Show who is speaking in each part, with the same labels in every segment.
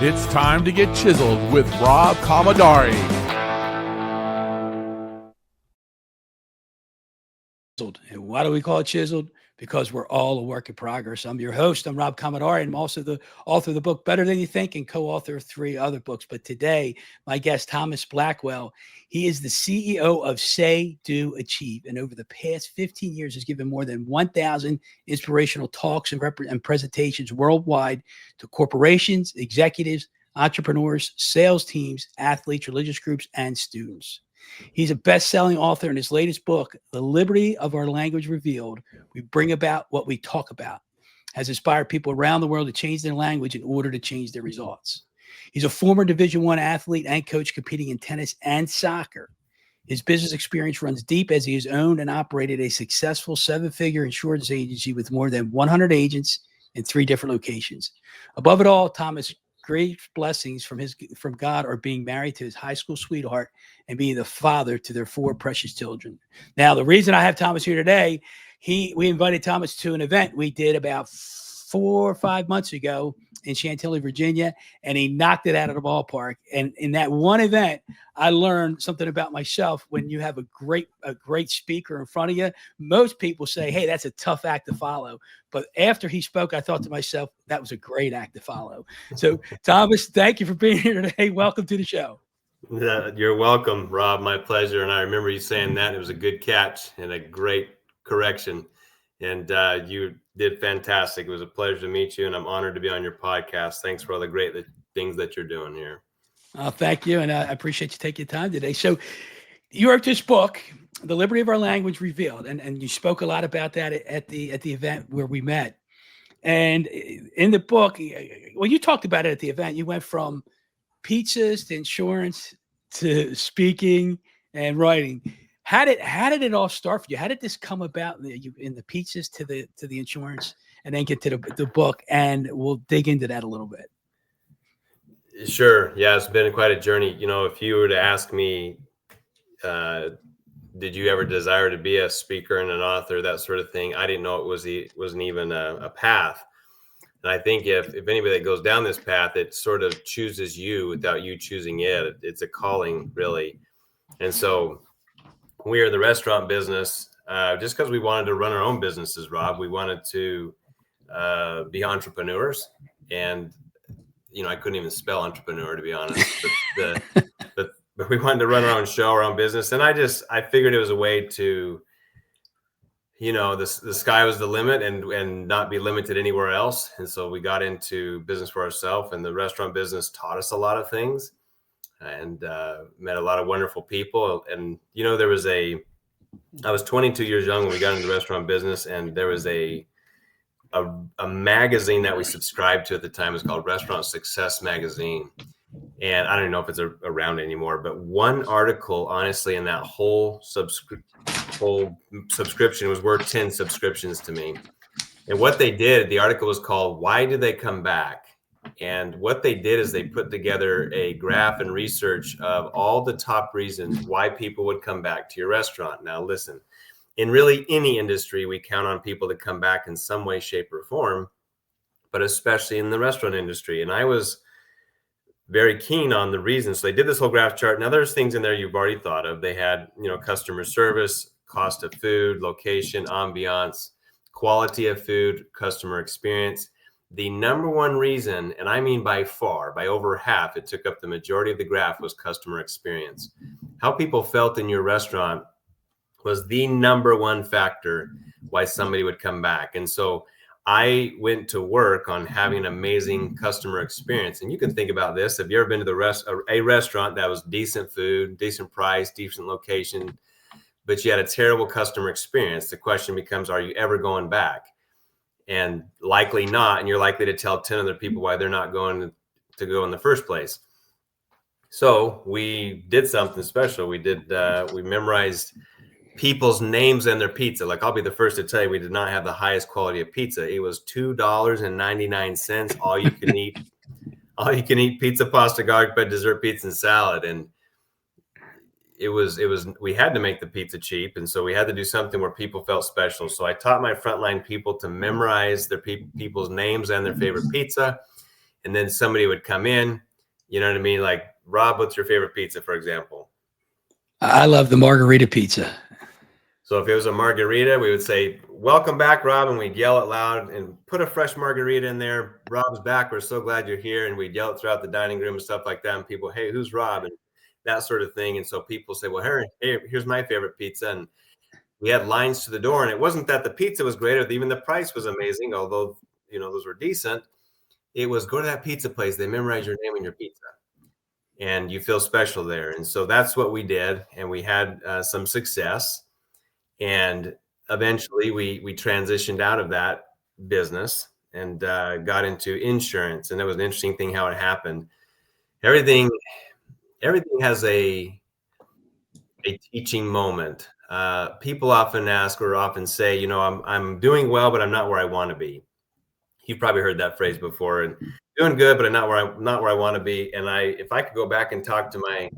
Speaker 1: It's time to get chiseled with Rob Commodari.
Speaker 2: And why do we call it Chiseled? Because we're all a work in progress. I'm your host. I'm Rob Commodari, and I'm also the author of the book Better Than You Think and co-author of 3 other books. But today, my guest, Thomas Blackwell, he is the CEO of Say, Do, Achieve. And over the past 15 years, has given more than 1,000 inspirational talks and presentations worldwide to corporations, executives, entrepreneurs, sales teams, athletes, religious groups, and students. He's a best-selling author. In his latest book, The Liberty of Our Language Revealed, We Bring About What We Talk About, has inspired people around the world to change their language in order to change their results. He's a former Division I athlete and coach competing in tennis and soccer. His business experience runs deep as he has owned and operated a successful 7-figure insurance agency with more than 100 agents in 3 different locations. Above it all, Thomas' great blessings from God are being married to his high school sweetheart and being the father to their 4 precious children. Now, the reason I have Thomas here today, we invited Thomas to an event we did about 4 or 5 months ago in Chantilly, Virginia, and he knocked it out of the ballpark. And in that one event, I learned something about myself. When you have a great speaker in front of you, most people say, hey, that's a tough act to follow. But after he spoke, I thought to myself, that was a great act to follow. So, Thomas, thank you for being here today. Welcome to the show.
Speaker 3: You're welcome, Rob. My pleasure. And I remember you saying that. It was a good catch and a great correction. And you did fantastic. It was a pleasure to meet you, and I'm honored to be on your podcast. Thanks for all the great things that you're doing here.
Speaker 2: Thank you, and I appreciate you taking time today. So you wrote this book, The Liberty of Our Language Revealed, and you spoke a lot about that at the event where we met. And in the book, well, you talked about it at the event. You went from pizzas to insurance to speaking and writing. How did it all start for you? How did this come about in the pizzas to the insurance, and then get to the book? And we'll dig into that a little bit.
Speaker 3: Sure. Yeah, it's been quite a journey. You know, if you were to ask me, did you ever desire to be a speaker and an author, that sort of thing, I didn't know it wasn't even a path. And I think if anybody that goes down this path, it sort of chooses you without you choosing it. It's a calling, really. And so we are in the restaurant business just because we wanted to run our own businesses, Rob. We wanted to be entrepreneurs. And, you know, I couldn't even spell entrepreneur, to be honest. But we wanted to run our own show, our own business. And I figured it was a way to, you know, the sky was the limit and not be limited anywhere else. And so we got into business for ourselves, and the restaurant business taught us a lot of things, and met a lot of wonderful people. And, you know, I was 22 years young when we got into the restaurant business, and there was a magazine that we subscribed to at the time. It was called Restaurant Success Magazine. And I don't know if it's around anymore, but one article, honestly, in that whole subscription was worth 10 subscriptions to me. And what they did, the article was called Why Do They Come Back? And what they did is they put together a graph and research of all the top reasons why people would come back to your restaurant. Now, listen, in really any industry, we count on people to come back in some way, shape, or form, but especially in the restaurant industry. And I was very keen on the reasons. So they did this whole graph chart. Now there's things in there you've already thought of. They had, you know, customer service, cost of food, location, ambiance, quality of food, customer experience. The number one reason, and I mean by far, by over half, it took up the majority of the graph, was customer experience. How people felt in your restaurant was the number one factor why somebody would come back. And so I went to work on having an amazing customer experience. And you can think about this. Have you ever been to a restaurant that was decent food, decent price, decent location, but you had a terrible customer experience? The question becomes, are you ever going back? And likely not. And you're likely to tell 10 other people why they're not going to go in the first place. So we did something special. We memorized people's names and their pizza. Like, I'll be the first to tell you, we did not have the highest quality of pizza. It was $2.99, all you can eat pizza, pasta, garlic bread, dessert, pizza, and salad. And we had to make the pizza cheap. And so we had to do something where people felt special. So I taught my frontline people to memorize their people's names and their favorite pizza. And then somebody would come in, you know what I mean? Like, Rob, what's your favorite pizza, for example?
Speaker 2: I love the margarita pizza.
Speaker 3: So if it was a margarita, we would say, welcome back, Rob. And we'd yell it loud and put a fresh margarita in there. Rob's back. We're so glad you're here. And we'd yell it throughout the dining room and stuff like that. And people, hey, who's Rob? And that sort of thing. And so people say, well, here's my favorite pizza. And we had lines to the door. And it wasn't that the pizza was great or even the price was amazing, although, you know, those were decent. It was, go to that pizza place. They memorize your name and your pizza. And you feel special there. And so that's what we did. And we had some success. And eventually we transitioned out of that business and got into insurance. And it was an interesting thing how it happened. Everything has a teaching moment. People often ask or often say, you know, I'm doing well, but I'm not where I want to be. You've probably heard that phrase before. And doing good, but I'm not where I want to be. And if I could go back and talk to my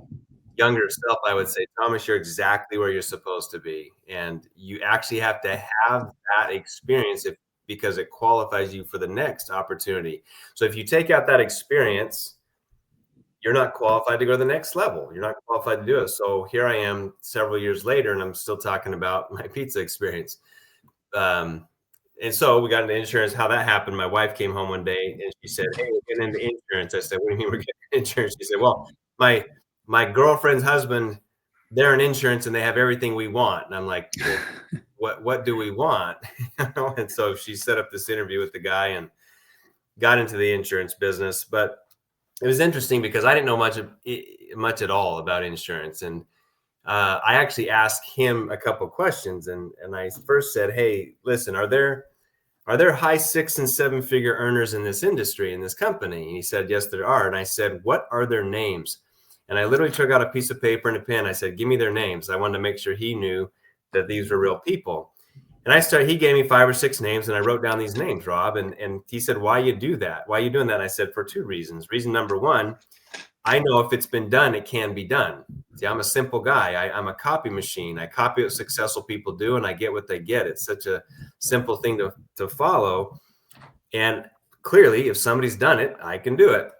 Speaker 3: younger self, I would say, Thomas, you're exactly where you're supposed to be. And you actually have to have that experience because it qualifies you for the next opportunity. So if you take out that experience, you're not qualified to go to the next level. You're not qualified to do it. So here I am several years later, and I'm still talking about my pizza experience. And so we got into insurance. How that happened, my wife came home one day and she said, hey, we're getting into insurance. I said, what do you mean we're getting insurance? She said, well, my girlfriend's husband, they're in insurance and they have everything we want. And I'm like, well, what do we want? And so she set up this interview with the guy and got into the insurance business. But it was interesting because I didn't know much at all about insurance. And I actually asked him a couple of questions. And I first said, hey, listen, are there high 6 and 7 figure earners in this industry, in this company? And he said, yes, there are. And I said, what are their names? And I literally took out a piece of paper and a pen. I said, give me their names. I wanted to make sure he knew that these were real people. And he gave me 5 or 6 names and I wrote down these names, Rob. And he said, why you do that? Why are you doing that? And I said, for 2 reasons. Reason number 1, I know if it's been done, it can be done. See, I'm a simple guy. I'm a copy machine. I copy what successful people do and I get what they get. It's such a simple thing to follow. And clearly, if somebody's done it, I can do it.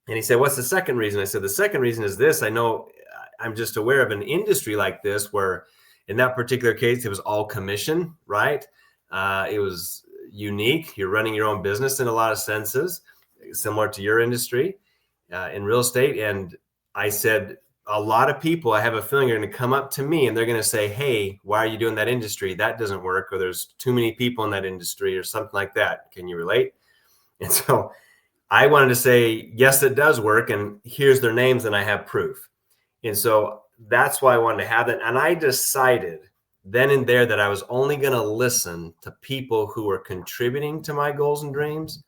Speaker 3: And he said, what's the second reason? I said, the second reason is this. I know I'm just aware of an industry like this where in that particular case, it was all commission, right? It was unique. You're running your own business in a lot of senses, similar to your industry in real estate. And I said, a lot of people, I have a feeling, are going to come up to me and they're going to say, hey, why are you doing that industry? That doesn't work. Or there's too many people in that industry or something like that. Can you relate? And so I wanted to say, yes, it does work. And here's their names and I have proof. And so that's why I wanted to have that. And I decided then and there that I was only going to listen to people who were contributing to my goals and dreams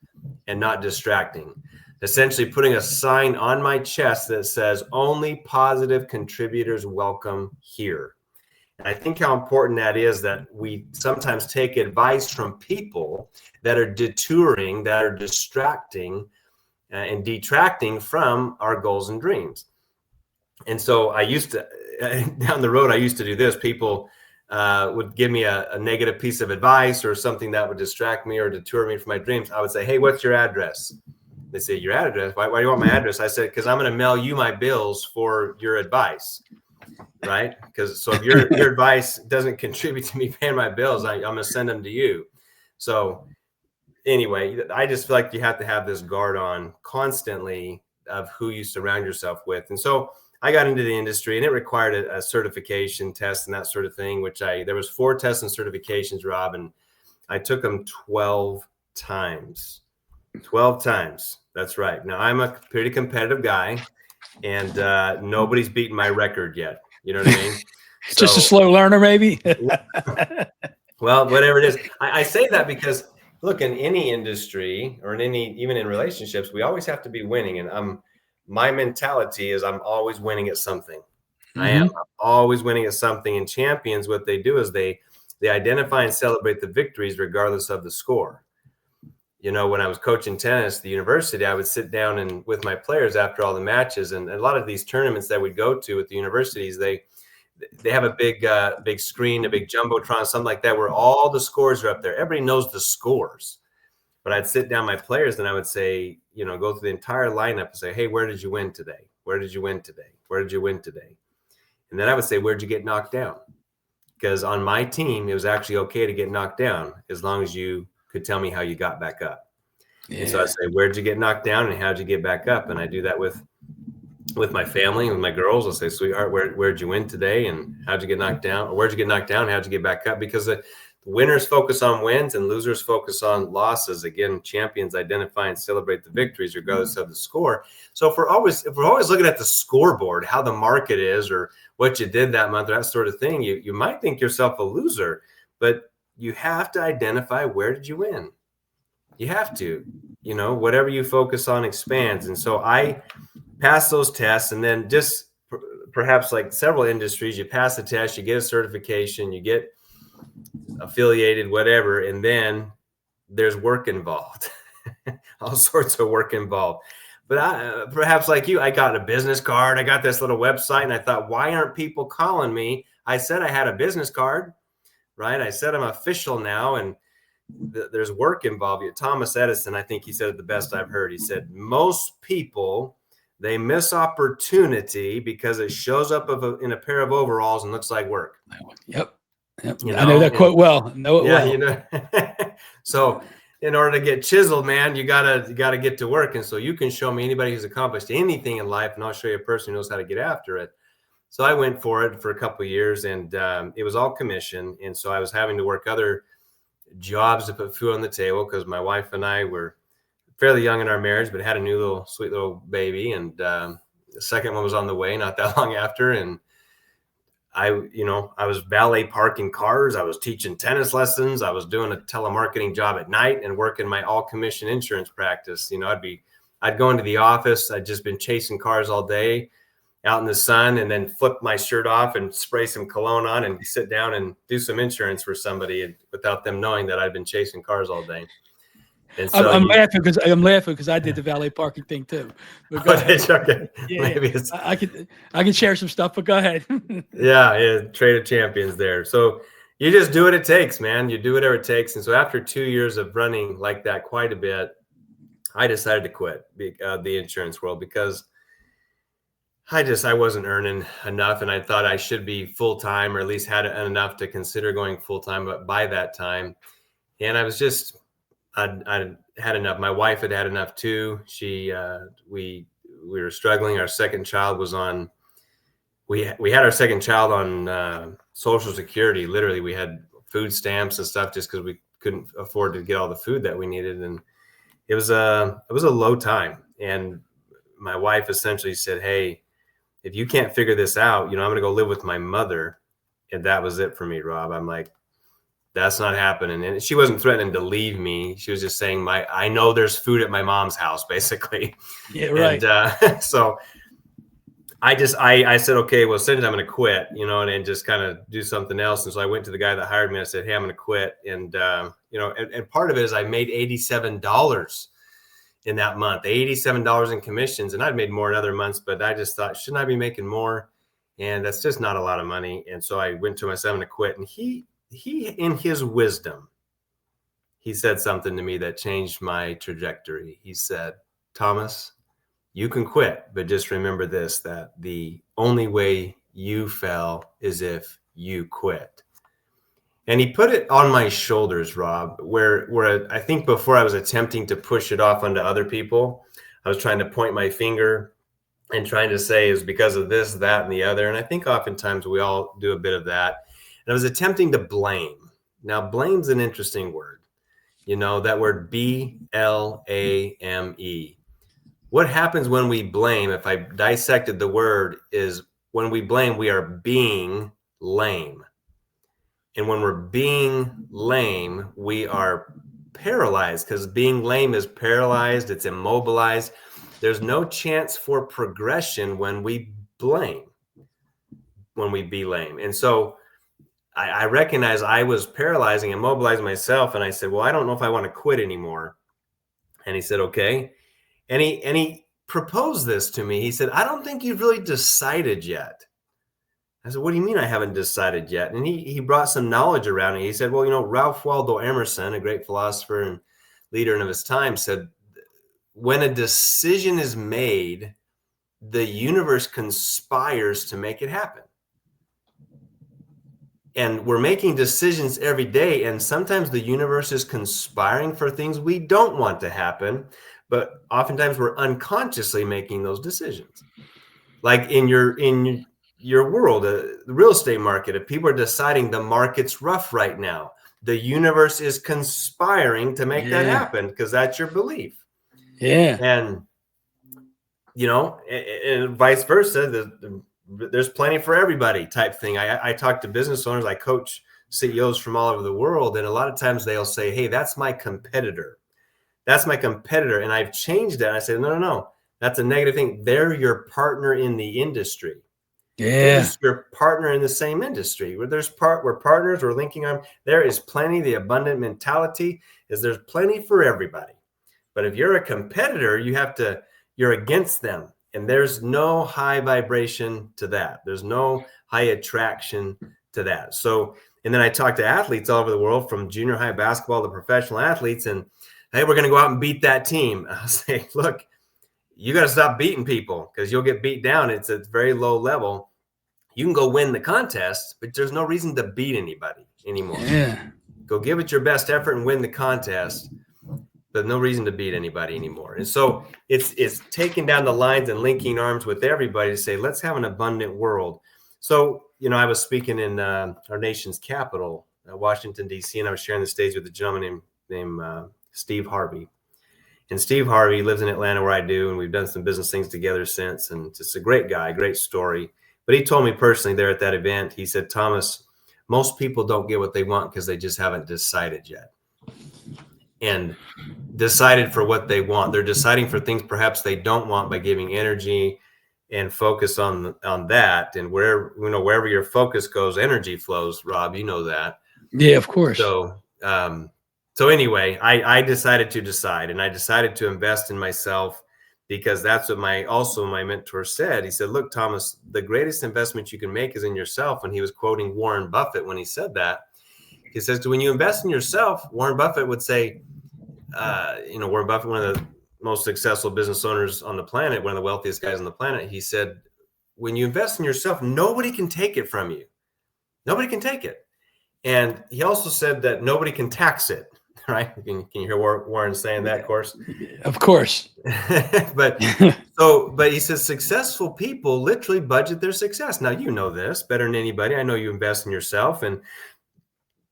Speaker 3: and not distracting. Essentially putting a sign on my chest that says only positive contributors welcome here. And I think how important that is, that we sometimes take advice from people that are detouring, that are distracting and detracting from our goals and dreams. And so I used to, down the road, I used to do this. People would give me a negative piece of advice or something that would distract me or detour me from my dreams. I would say, hey, what's your address? They say, your address? Why do you want my address? I said, because I'm going to mail you my bills for your advice, right? Because so if your advice doesn't contribute to me paying my bills, I'm going to send them to you. So anyway, I just feel like you have to have this guard on constantly of who you surround yourself with. And so I got into the industry and it required a certification test and that sort of thing, which there was 4 tests and certifications, Rob, and I took them 12 times. 12 times. That's right. Now I'm a pretty competitive guy and nobody's beaten my record yet. You know what I mean?
Speaker 2: Just a slow learner, maybe.
Speaker 3: Well, whatever it is. I say that because look, in any industry or even in relationships, we always have to be winning. And my mentality is I'm always winning at something. Mm-hmm. I'm always winning at something. And champions, what they do is they identify and celebrate the victories regardless of the score. when I was coaching tennis at the university, I would sit down and with my players after all the matches, and a lot of these tournaments that we'd go to at the universities, they have a big screen, a big jumbotron, something like that, where all the scores are up there. Everybody knows the scores. But I'd sit down my players and I would say, go through the entire lineup and say, hey, where did you win today? Where did you win today? Where did you win today? And then I would say, where'd you get knocked down? Because on my team, it was actually okay to get knocked down as long as you could tell me how you got back up. Yeah. And so I'd say, where'd you get knocked down and how'd you get back up? And I do that with my family and with my girls. I'll say, sweetheart, where'd you win today? And how'd you get knocked down? Or where'd you get knocked down? How'd you get back up? Because the winners focus on wins and losers focus on losses. Again, champions identify and celebrate the victories regardless of the score. So if we're always looking at the scoreboard, how the market is or what you did that month or that sort of thing, you might think yourself a loser, but you have to identify, where did you win? You have to, whatever you focus on expands. And so I pass those tests, and then just perhaps like several industries, you pass the test, you get a certification, you get affiliated, whatever, and then there's work involved. All sorts of work involved. But perhaps like you, I got a business card, I got this little website, and I thought, why aren't people calling me? I said I had a business card, right? I said I'm official now, and there's work involved. Thomas Edison, I think he said it the best I've heard. He said, most people, they miss opportunity because it shows up in a pair of overalls and looks like work.
Speaker 2: Yep. I know that quote well.
Speaker 3: So in order to get chiseled, man, you gotta get to work. And so you can show me anybody who's accomplished anything in life, and I'll show you a person who knows how to get after it. So I went for it for a couple of years, and it was all commission. And so I was having to work other jobs to put food on the table because my wife and I were fairly young in our marriage, but had a sweet little baby. And the second one was on the way not that long after. And I was valet parking cars. I was teaching tennis lessons. I was doing a telemarketing job at night and working my all commission insurance practice. I'd go into the office. I'd just been chasing cars all day out in the sun, and then flip my shirt off and spray some cologne on and sit down and do some insurance for somebody without them knowing that I'd been chasing cars all day. And so
Speaker 2: I'm laughing because I did the valet parking thing too.
Speaker 3: Okay.
Speaker 2: Yeah, maybe I can share some stuff, but go ahead.
Speaker 3: yeah, trade of champions there. So you just do what it takes, man. You do whatever it takes. And so after 2 years of running like that quite a bit, I decided to quit the insurance world because I wasn't earning enough, and I thought I should be full-time, or at least had enough to consider going full-time. But by that time, and I was just, I had enough. My wife had enough too. We were struggling. Our second child was on, we had our second child on Social Security. Literally, we had food stamps and stuff just because we couldn't afford to get all the food that we needed. And it was a low time. And my wife essentially said, hey, if you can't figure this out, I'm going to go live with my mother. And that was it for me, Rob. I'm like, that's not happening. And she wasn't threatening to leave me. She was just saying, I know there's food at my mom's house, basically.
Speaker 2: Yeah, right.
Speaker 3: And so I said, okay, well, since I'm going to quit, and just kind of do something else. And so I went to the guy that hired me. I said, hey, I'm going to quit. And, and part of it is I made $87 in that month, $87 in commissions. And I'd made more in other months, but I just thought, shouldn't I be making more? And that's just not a lot of money. And so I went to my son to quit. And he, in his wisdom, he said something to me that changed my trajectory. He said, Thomas, you can quit, but just remember this, that the only way you fell is if you quit. And he put it on my shoulders, Rob, where I think before I was attempting to push it off onto other people. I was trying to point my finger and trying to say it's because of this, that, and the other. And I think oftentimes we all do a bit of that. And I was attempting to blame. Now, blame's an interesting word. That word BLAME. What happens when we blame, if I dissected the word, is when we blame, we are being lame. And when we're being lame, we are paralyzed, because being lame is paralyzed. It's immobilized. There's no chance for progression when we blame, when we be lame. And so I recognize I was paralyzing, immobilizing myself. And I said, well, I don't know if I want to quit anymore. And he said, okay. And he proposed this to me. He said, I don't think you've really decided yet. I said, what do you mean I haven't decided yet? And he brought some knowledge around it. He said, well, Ralph Waldo Emerson, a great philosopher and leader of his time, said, when a decision is made, the universe conspires to make it happen. And we're making decisions every day. And sometimes the universe is conspiring for things we don't want to happen. But oftentimes we're unconsciously making those decisions. Like in your world, the real estate market, if people are deciding the market's rough right now, the universe is conspiring to make that happen because that's your belief.
Speaker 2: Yeah.
Speaker 3: And, and vice versa, there's plenty for everybody type thing. I talk to business owners, I coach CEOs from all over the world. And a lot of times they'll say, hey, that's my competitor. That's my competitor. And I've changed that. I say, no, that's a negative thing. They're your partner in the industry. They're just your partner in the same industry. We're partners, we're linking arms. There is plenty. The abundant mentality is there's plenty for everybody. But if you're a competitor, you're against them. And there's no high vibration to that. There's no high attraction to that. So, and then I talk to athletes all over the world, from junior high basketball to professional athletes, and hey, we're going to go out and beat that team. I'll say, look, you got to stop beating people because you'll get beat down. It's at very low level. You can go win the contest, but there's no reason to beat anybody anymore.
Speaker 2: Yeah.
Speaker 3: Go give it your best effort and win the contest. But no reason to beat anybody anymore. And so it's taking down the lines and linking arms with everybody to say, let's have an abundant world. So, I was speaking in our nation's capital, Washington, D.C., and I was sharing the stage with a gentleman named Steve Harvey. And Steve Harvey lives in Atlanta where I do, and we've done some business things together since. And just a great guy, great story. But he told me personally there at that event, he said, Thomas, most people don't get what they want because they just haven't decided yet. And decided for what they want. They're deciding for things perhaps they don't want by giving energy and focus on that. And wherever your focus goes, energy flows. Rob, you know that.
Speaker 2: Yeah, of course.
Speaker 3: So anyway, I decided to decide, and I decided to invest in myself because that's what my mentor said. He said, look, Thomas, the greatest investment you can make is in yourself. And he was quoting Warren Buffett when he said that. He says, when you invest in yourself, Warren Buffett would say, Warren Buffett, one of the most successful business owners on the planet, one of the wealthiest guys on the planet, he said, when you invest in yourself, nobody can take it from you. Nobody can take it. And he also said that nobody can tax it, right? Can you hear Warren saying that, of course?
Speaker 2: Of course.
Speaker 3: But he says successful people literally budget their success. Now, you know this better than anybody. I know you invest in yourself.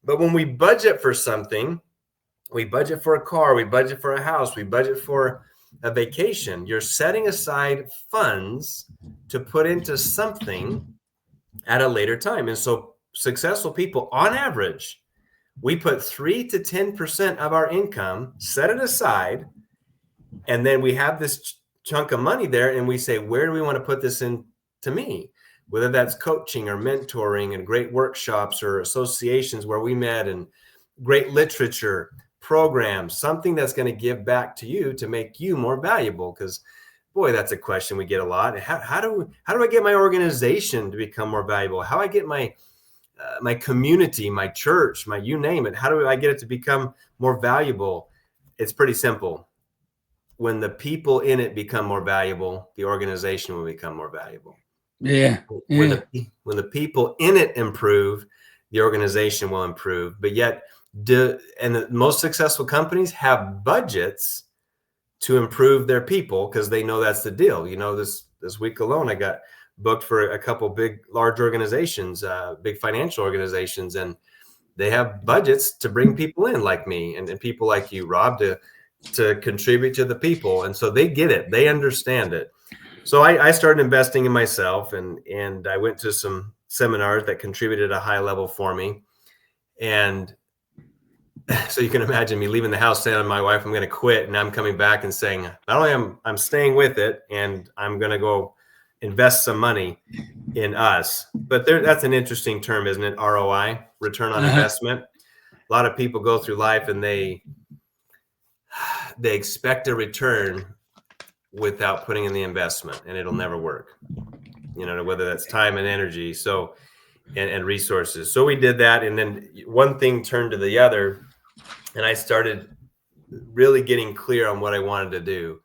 Speaker 3: But when we budget for something, we budget for a car, we budget for a house, we budget for a vacation. You're setting aside funds to put into something at a later time. And so successful people, on average, we put 3 to 10% of our income, set it aside, and then we have this chunk of money there, and we say, where do we want to put this in to me? Whether that's coaching or mentoring and great workshops or associations where we met, and great literature, programs, something that's going to give back to you to make you more valuable. Because, boy, that's a question we get a lot. How do I get my organization to become more valuable? How do I get my community, my church, you name it? How do I get it to become more valuable? It's pretty simple. When the people in it become more valuable, the organization will become more valuable.
Speaker 2: Yeah.
Speaker 3: When the people in it improve, the organization will improve. But yet, and the most successful companies have budgets to improve their people because they know that's the deal. This week alone, I got booked for a couple big, large organizations, big financial organizations, and they have budgets to bring people in like me and people like you, Rob, to contribute to the people. And so they get it. They understand it. So I started investing in myself, and I went to some seminars that contributed at a high level for me. And so you can imagine me leaving the house saying to my wife, I'm going to quit. And I'm coming back and saying, not only I'm staying with it, and I'm going to go invest some money in us. But that's an interesting term, isn't it? ROI, return on investment. A lot of people go through life and they they expect a return without putting in the investment, and it'll never work. Whether that's time and energy, and resources. So we did that, and then one thing turned to the other, and I started really getting clear on what I wanted to do.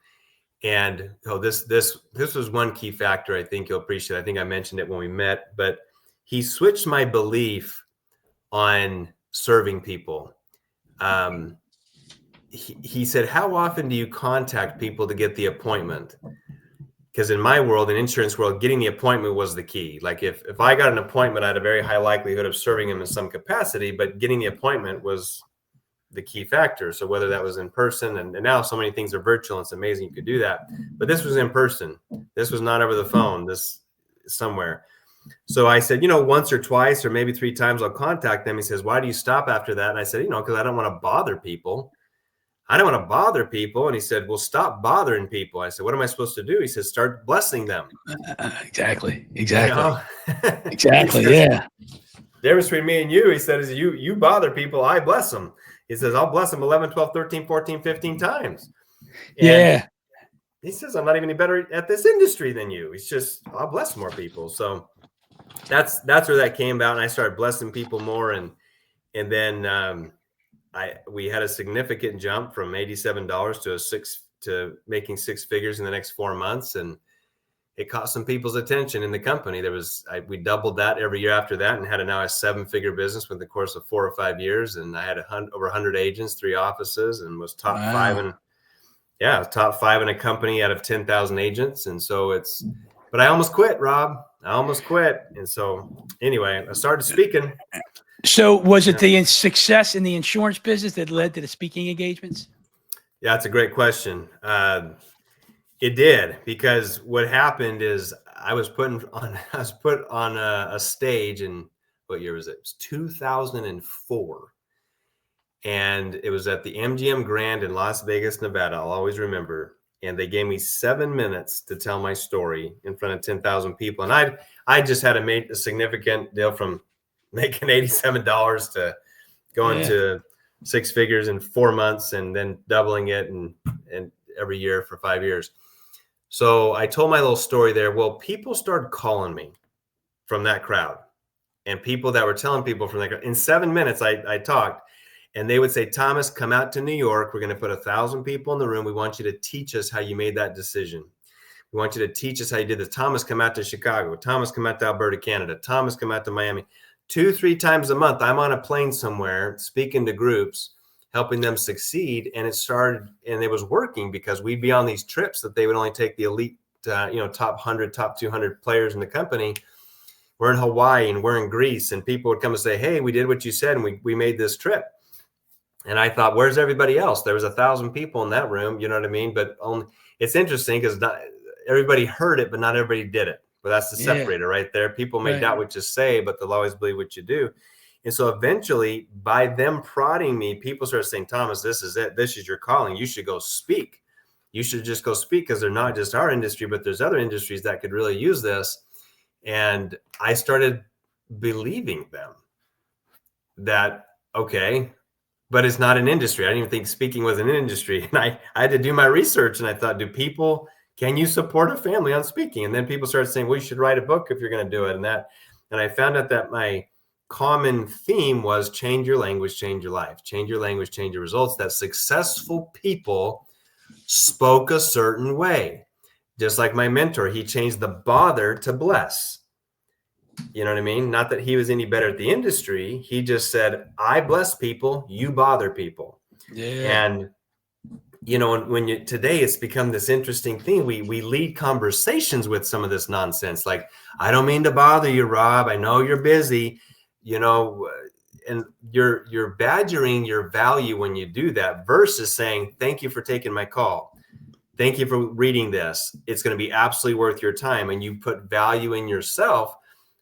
Speaker 3: And this was one key factor I think you'll appreciate. I think I mentioned it when we met, but he switched my belief on serving people. He said, how often do you contact people to get the appointment? Because in my world, in insurance world, getting the appointment was the key. Like if I got an appointment, I had a very high likelihood of serving him in some capacity, but getting the appointment was the key factor. So whether that was in person, and now so many things are virtual, it's amazing you could do that. But this was in person. This was not over the phone, this somewhere. So I said, once or twice or maybe 3 times I'll contact them. He says, why do you stop after that? And I said, because I don't want to bother people. I don't want to bother people. And he said, well, stop bothering people. I said, what am I supposed to do? He says, start blessing them.
Speaker 2: Exactly. Exactly.
Speaker 3: Says,
Speaker 2: Yeah.
Speaker 3: The difference between me and you, he said, is you bother people, I bless them. He says, I'll bless them 11, 12, 13, 14, 15 times. And
Speaker 2: yeah.
Speaker 3: He says, I'm not even any better at this industry than you. He's just, I'll bless more people. So that's where that came about. And I started blessing people more. And then we had a significant jump from $87 to making 6 figures in the next 4 months. And it caught some people's attention in the company. We doubled that every year after that, and had now a 7-figure business with the course of 4 or 5 years. And I had over 100 agents, 3 offices, and was top 5 top 5 in a company out of 10,000 agents. And so but I almost quit, Rob. I almost quit. And so anyway, I started speaking.
Speaker 2: So was it the success in the insurance business that led to the speaking engagements? Yeah,
Speaker 3: that's a great question. It did, because what happened is I was put on a stage in, what year was it? It was 2004. And it was at the MGM Grand in Las Vegas, Nevada. I'll always remember. And they gave me 7 minutes to tell my story in front of 10,000 people. And I just had made a significant deal from making $87 to going to 6 figures in 4 months, and then doubling it and every year for 5 years. So I told my little story there. Well, people started calling me from that crowd, and people that were telling people from that crowd. In 7 minutes, I talked, and they would say, Thomas, come out to New York. We're going to put 1,000 people in the room. We want you to teach us how you made that decision. We want you to teach us how you did this. Thomas, come out to Chicago. Thomas, come out to Alberta, Canada. Thomas, come out to Miami. 2-3 times a month, I'm on a plane somewhere speaking to groups, helping them succeed. And it started, and it was working, because we'd be on these trips that they would only take the elite, top 100, top 200 players in the company. We're in Hawaii and we're in Greece, and people would come and say, hey, we did what you said, and we made this trip. And I thought, where's everybody else? There was 1,000 people in that room, you know what I mean? But it's interesting, because not everybody heard it, but not everybody did it. But that's the separator right there. People may doubt what you say, but they'll always believe what you do. And so eventually, by them prodding me, people started saying, Thomas, this is it. This is your calling. You should go speak. You should just go speak, because they're not just our industry, but there's other industries that could really use this. And I started believing them that, okay, but it's not an industry. I didn't even think speaking was an industry. And I had to do my research, and I thought, can you support a family on speaking? And then people started saying, well, you should write a book if you're going to do it. And I found out that my common theme was change your language, change your life, change your language, change your results. That successful people spoke a certain way. Just like my mentor, he changed the bother to bless. You know what I mean? Not that he was any better at the industry. He just said, I bless people, you bother people. Yeah. And today it's become this interesting thing. We lead conversations with some of this nonsense. Like, I don't mean to bother you, Rob. I know you're busy, and you're badgering your value when you do that, versus saying, thank you for taking my call. Thank you for reading this. It's going to be absolutely worth your time. And you put value in yourself.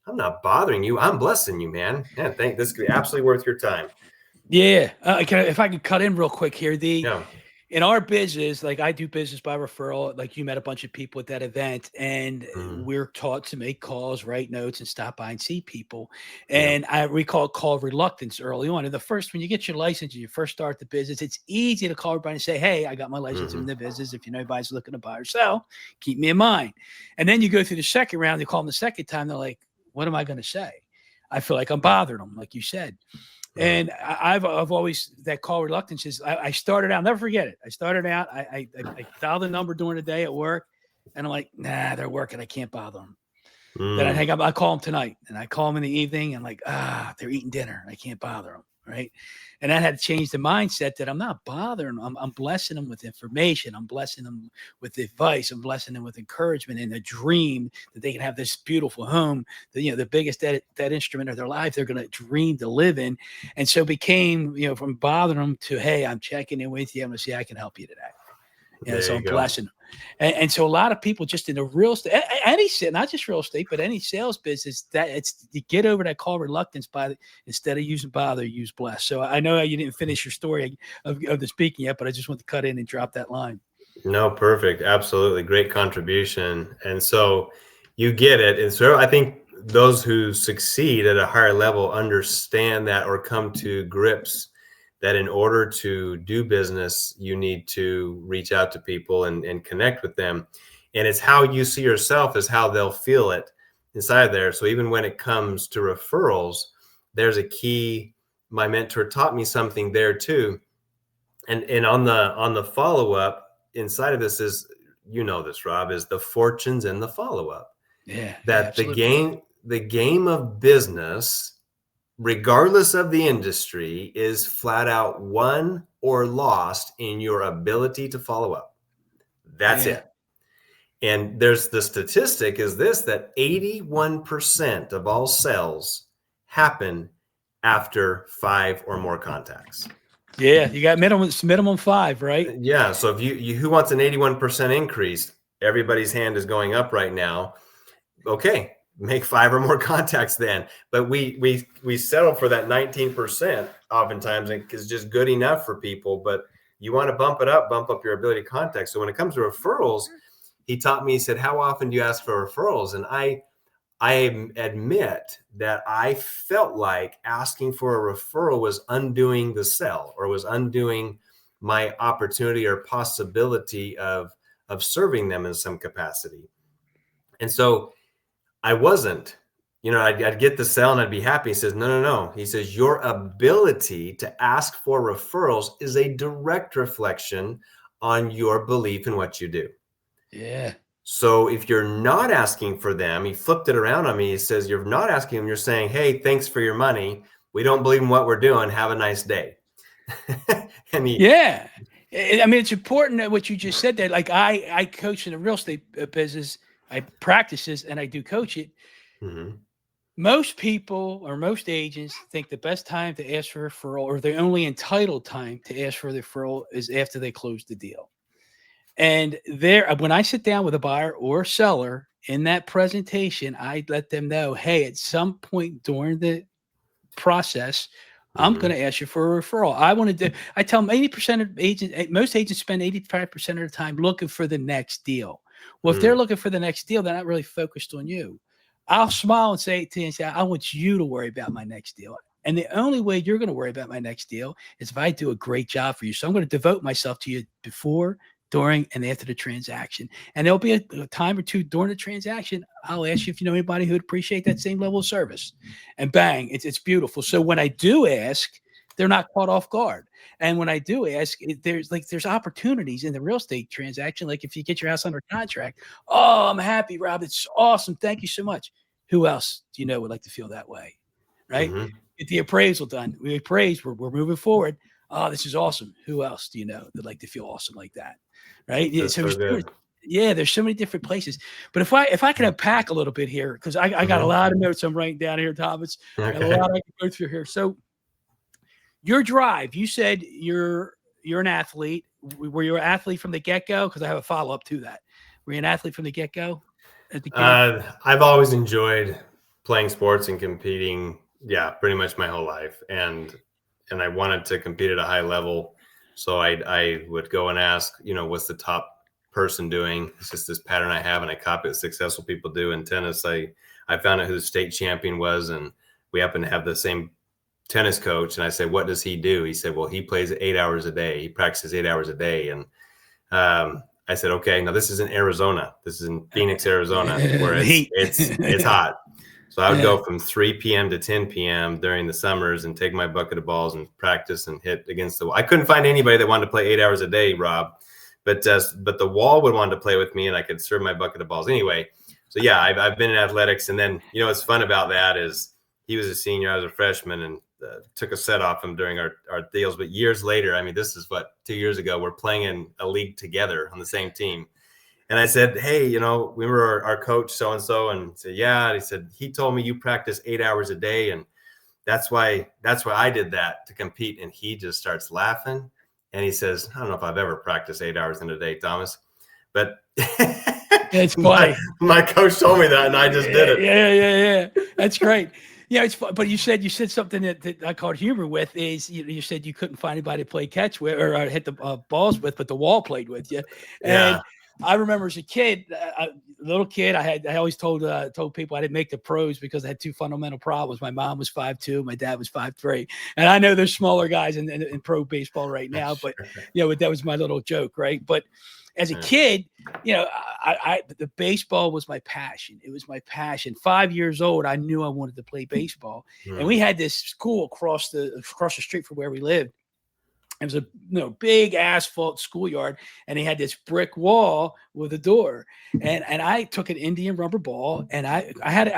Speaker 3: I'm not bothering you. I'm blessing you, man. Yeah, this could be absolutely worth your time.
Speaker 2: Yeah. If I could cut in real quick here, in our business, like I do business by referral, like you met a bunch of people at that event, and
Speaker 3: Mhm.
Speaker 2: we're taught to make calls, write notes, and stop by and see people.
Speaker 3: Yeah.
Speaker 2: And we call reluctance early on. And the first, when you get your license and you first start the business, it's easy to call everybody and say, hey, I got my license in
Speaker 3: Mhm.
Speaker 2: the business. If you know anybody's looking to buy or sell, keep me in mind. And then you go through the second round, you call them the second time, they're like, what am I going to say? I feel like I'm bothering them, like you said.
Speaker 3: Mhm.
Speaker 2: And I've always, that call reluctance is, I started out, never forget it. I started out, I dialed the number during the day at work, and I'm like, nah, they're working. I can't bother them. Then I
Speaker 3: Mm.
Speaker 2: hang up, I call them tonight, and I call them in the evening, and like, they're eating dinner. I can't bother them. Right. And that had to change the mindset that I'm not bothering them. I'm blessing them with information. I'm blessing them with advice. I'm blessing them with encouragement and a dream that they can have this beautiful home, the biggest that instrument of their life they're going to dream to live in. And so it became, from bothering them to, hey, I'm checking in with you. I'm going to see I can help you today. So
Speaker 3: There
Speaker 2: I'm
Speaker 3: you go.
Speaker 2: blessing them. And so a lot of people just in the real estate, not just real estate, but any sales business, that it's you get over that call reluctance by instead of using bother, use bless. So I know you didn't finish your story of the speaking yet, but I just want to cut in and drop that line.
Speaker 3: No, perfect. Absolutely. Great contribution. And so you get it. And so I think those who succeed at a higher level understand that, or come to grips that in order to do business, you need to reach out to people and connect with them. And it's how you see yourself is how they'll feel it inside there. So even when it comes to referrals, there's a key. My mentor taught me something there too. And on the follow-up, inside of this is, this, Rob, is the fortunes and the follow-up.
Speaker 2: Yeah,
Speaker 3: That
Speaker 2: absolutely.
Speaker 3: the game of business, regardless of the industry, is flat out won or lost in your ability to follow up. That's
Speaker 2: Yeah.
Speaker 3: it. And there's the statistic is this, that 81% of all sales happen after 5 or more contacts.
Speaker 2: Yeah. You got minimum 5, right?
Speaker 3: Yeah. So if you who wants an 81% increase, everybody's hand is going up right now. Okay, make 5 or more contacts then. But we settle for that 19% oftentimes, it's just good enough for people. But you want to bump up your ability to contact. So when it comes to referrals, he taught me, he said, how often do you ask for referrals? And I admit that I felt like asking for a referral was undoing the sell, or was undoing my opportunity or possibility of serving them in some capacity. And so I wasn't, I'd get the sell and I'd be happy. He says, no. He says, your ability to ask for referrals is a direct reflection on your belief in what you do.
Speaker 2: Yeah.
Speaker 3: So if you're not asking for them, he flipped it around on me. He says, you're not asking them. You're saying, hey, thanks for your money. We don't believe in what we're doing. Have a nice day. And
Speaker 2: Yeah. I mean, it's important that what you just said there. Like I coach in the real estate business. I practice this and I do coach it.
Speaker 3: Mhm.
Speaker 2: Most people or most agents think the best time to ask for a referral, or the only entitled time to ask for the referral, is after they close the deal. And when I sit down with a buyer or seller in that presentation, I let them know, hey, at some point during the process, I'm going
Speaker 3: Mhm.
Speaker 2: to ask you for a referral. I tell them 80% of agents, most agents spend 85% of the time looking for the next deal. Well, if they're
Speaker 3: Mm.
Speaker 2: looking for the next deal, they're not really focused on you. I'll smile and say to you and say, I want you to worry about my next deal. And the only way you're going to worry about my next deal is if I do a great job for you. So I'm going to devote myself to you before, during, and after the transaction. And there'll be a time or two during the transaction, I'll ask you if you know anybody who'd appreciate that same level of service. And bang, it's beautiful. So when I do ask, they're not caught off guard. And when I do ask, there's opportunities in the real estate transaction. Like if you get your house under contract, oh, I'm happy, Rob. It's awesome. Thank you so much. Who else do you know would like to feel that way? Right?
Speaker 3: Mhm.
Speaker 2: Get the appraisal done. We appraise. We're moving forward. Oh, this is awesome. Who else do you know that'd like to feel awesome like that? Right? Yeah,
Speaker 3: That's
Speaker 2: so
Speaker 3: so good.
Speaker 2: there's so many different places. But if I can unpack a little bit here, because I got a
Speaker 3: Mhm.
Speaker 2: lot of notes I'm writing down here, Thomas. I got a
Speaker 3: Okay.
Speaker 2: lot I can go through here. So your drive, you said you're an athlete. Were you an athlete from the get-go? Because I have a follow-up to that. Were you an athlete from the get-go as a kid?
Speaker 3: I've always enjoyed playing sports and competing. Yeah, pretty much my whole life. And I wanted to compete at a high level. So I would go and ask, what's the top person doing? It's just this pattern I have, and I copy what successful people do in tennis. I found out who the state champion was, and we happen to have the same tennis coach. And I said, what does he do? He said, well, he plays 8 hours a day. He practices 8 hours a day. And I said, okay, now this is in Arizona. This is in Phoenix, Arizona, where it's hot. So I would go from 3 p.m. to 10 p.m. during the summers and take my bucket of balls and practice and hit against the wall. I couldn't find anybody that wanted to play 8 hours a day, Rob, but the wall would want to play with me, and I could serve my bucket of balls anyway. So yeah, I've been in athletics, and then what's fun about that is he was a senior, I was a freshman, and took a set off him during our deals. But years later, I mean, this is 2 years ago, we're playing in a league together on the same team. And I said, hey, we were our coach so-and-so, and said, yeah. And he said, he told me you practice 8 hours a day. And that's why I did that, to compete. And he just starts laughing. And he says, I don't know if I've ever practiced 8 hours in a day, Thomas, but
Speaker 2: it's funny.
Speaker 3: My coach told me that, and I just did it.
Speaker 2: Yeah. That's great. Yeah, it's fun. But you said something that I caught humor with is you said you couldn't find anybody to play catch with or hit the balls with, but the wall played with you. And I remember as a kid, little kid, I always told people I didn't make the pros because I had two fundamental problems. My mom was 5'2", my dad was 5'3", and I know there's smaller guys in pro baseball right now, but that was my little joke, right? But as a kid, the baseball was my passion. It was my passion. 5 years old, I knew I wanted to play baseball, and we had this school across the street from where we lived. It was a big asphalt schoolyard, and he had this brick wall with a door. And I took an Indian rubber ball, and I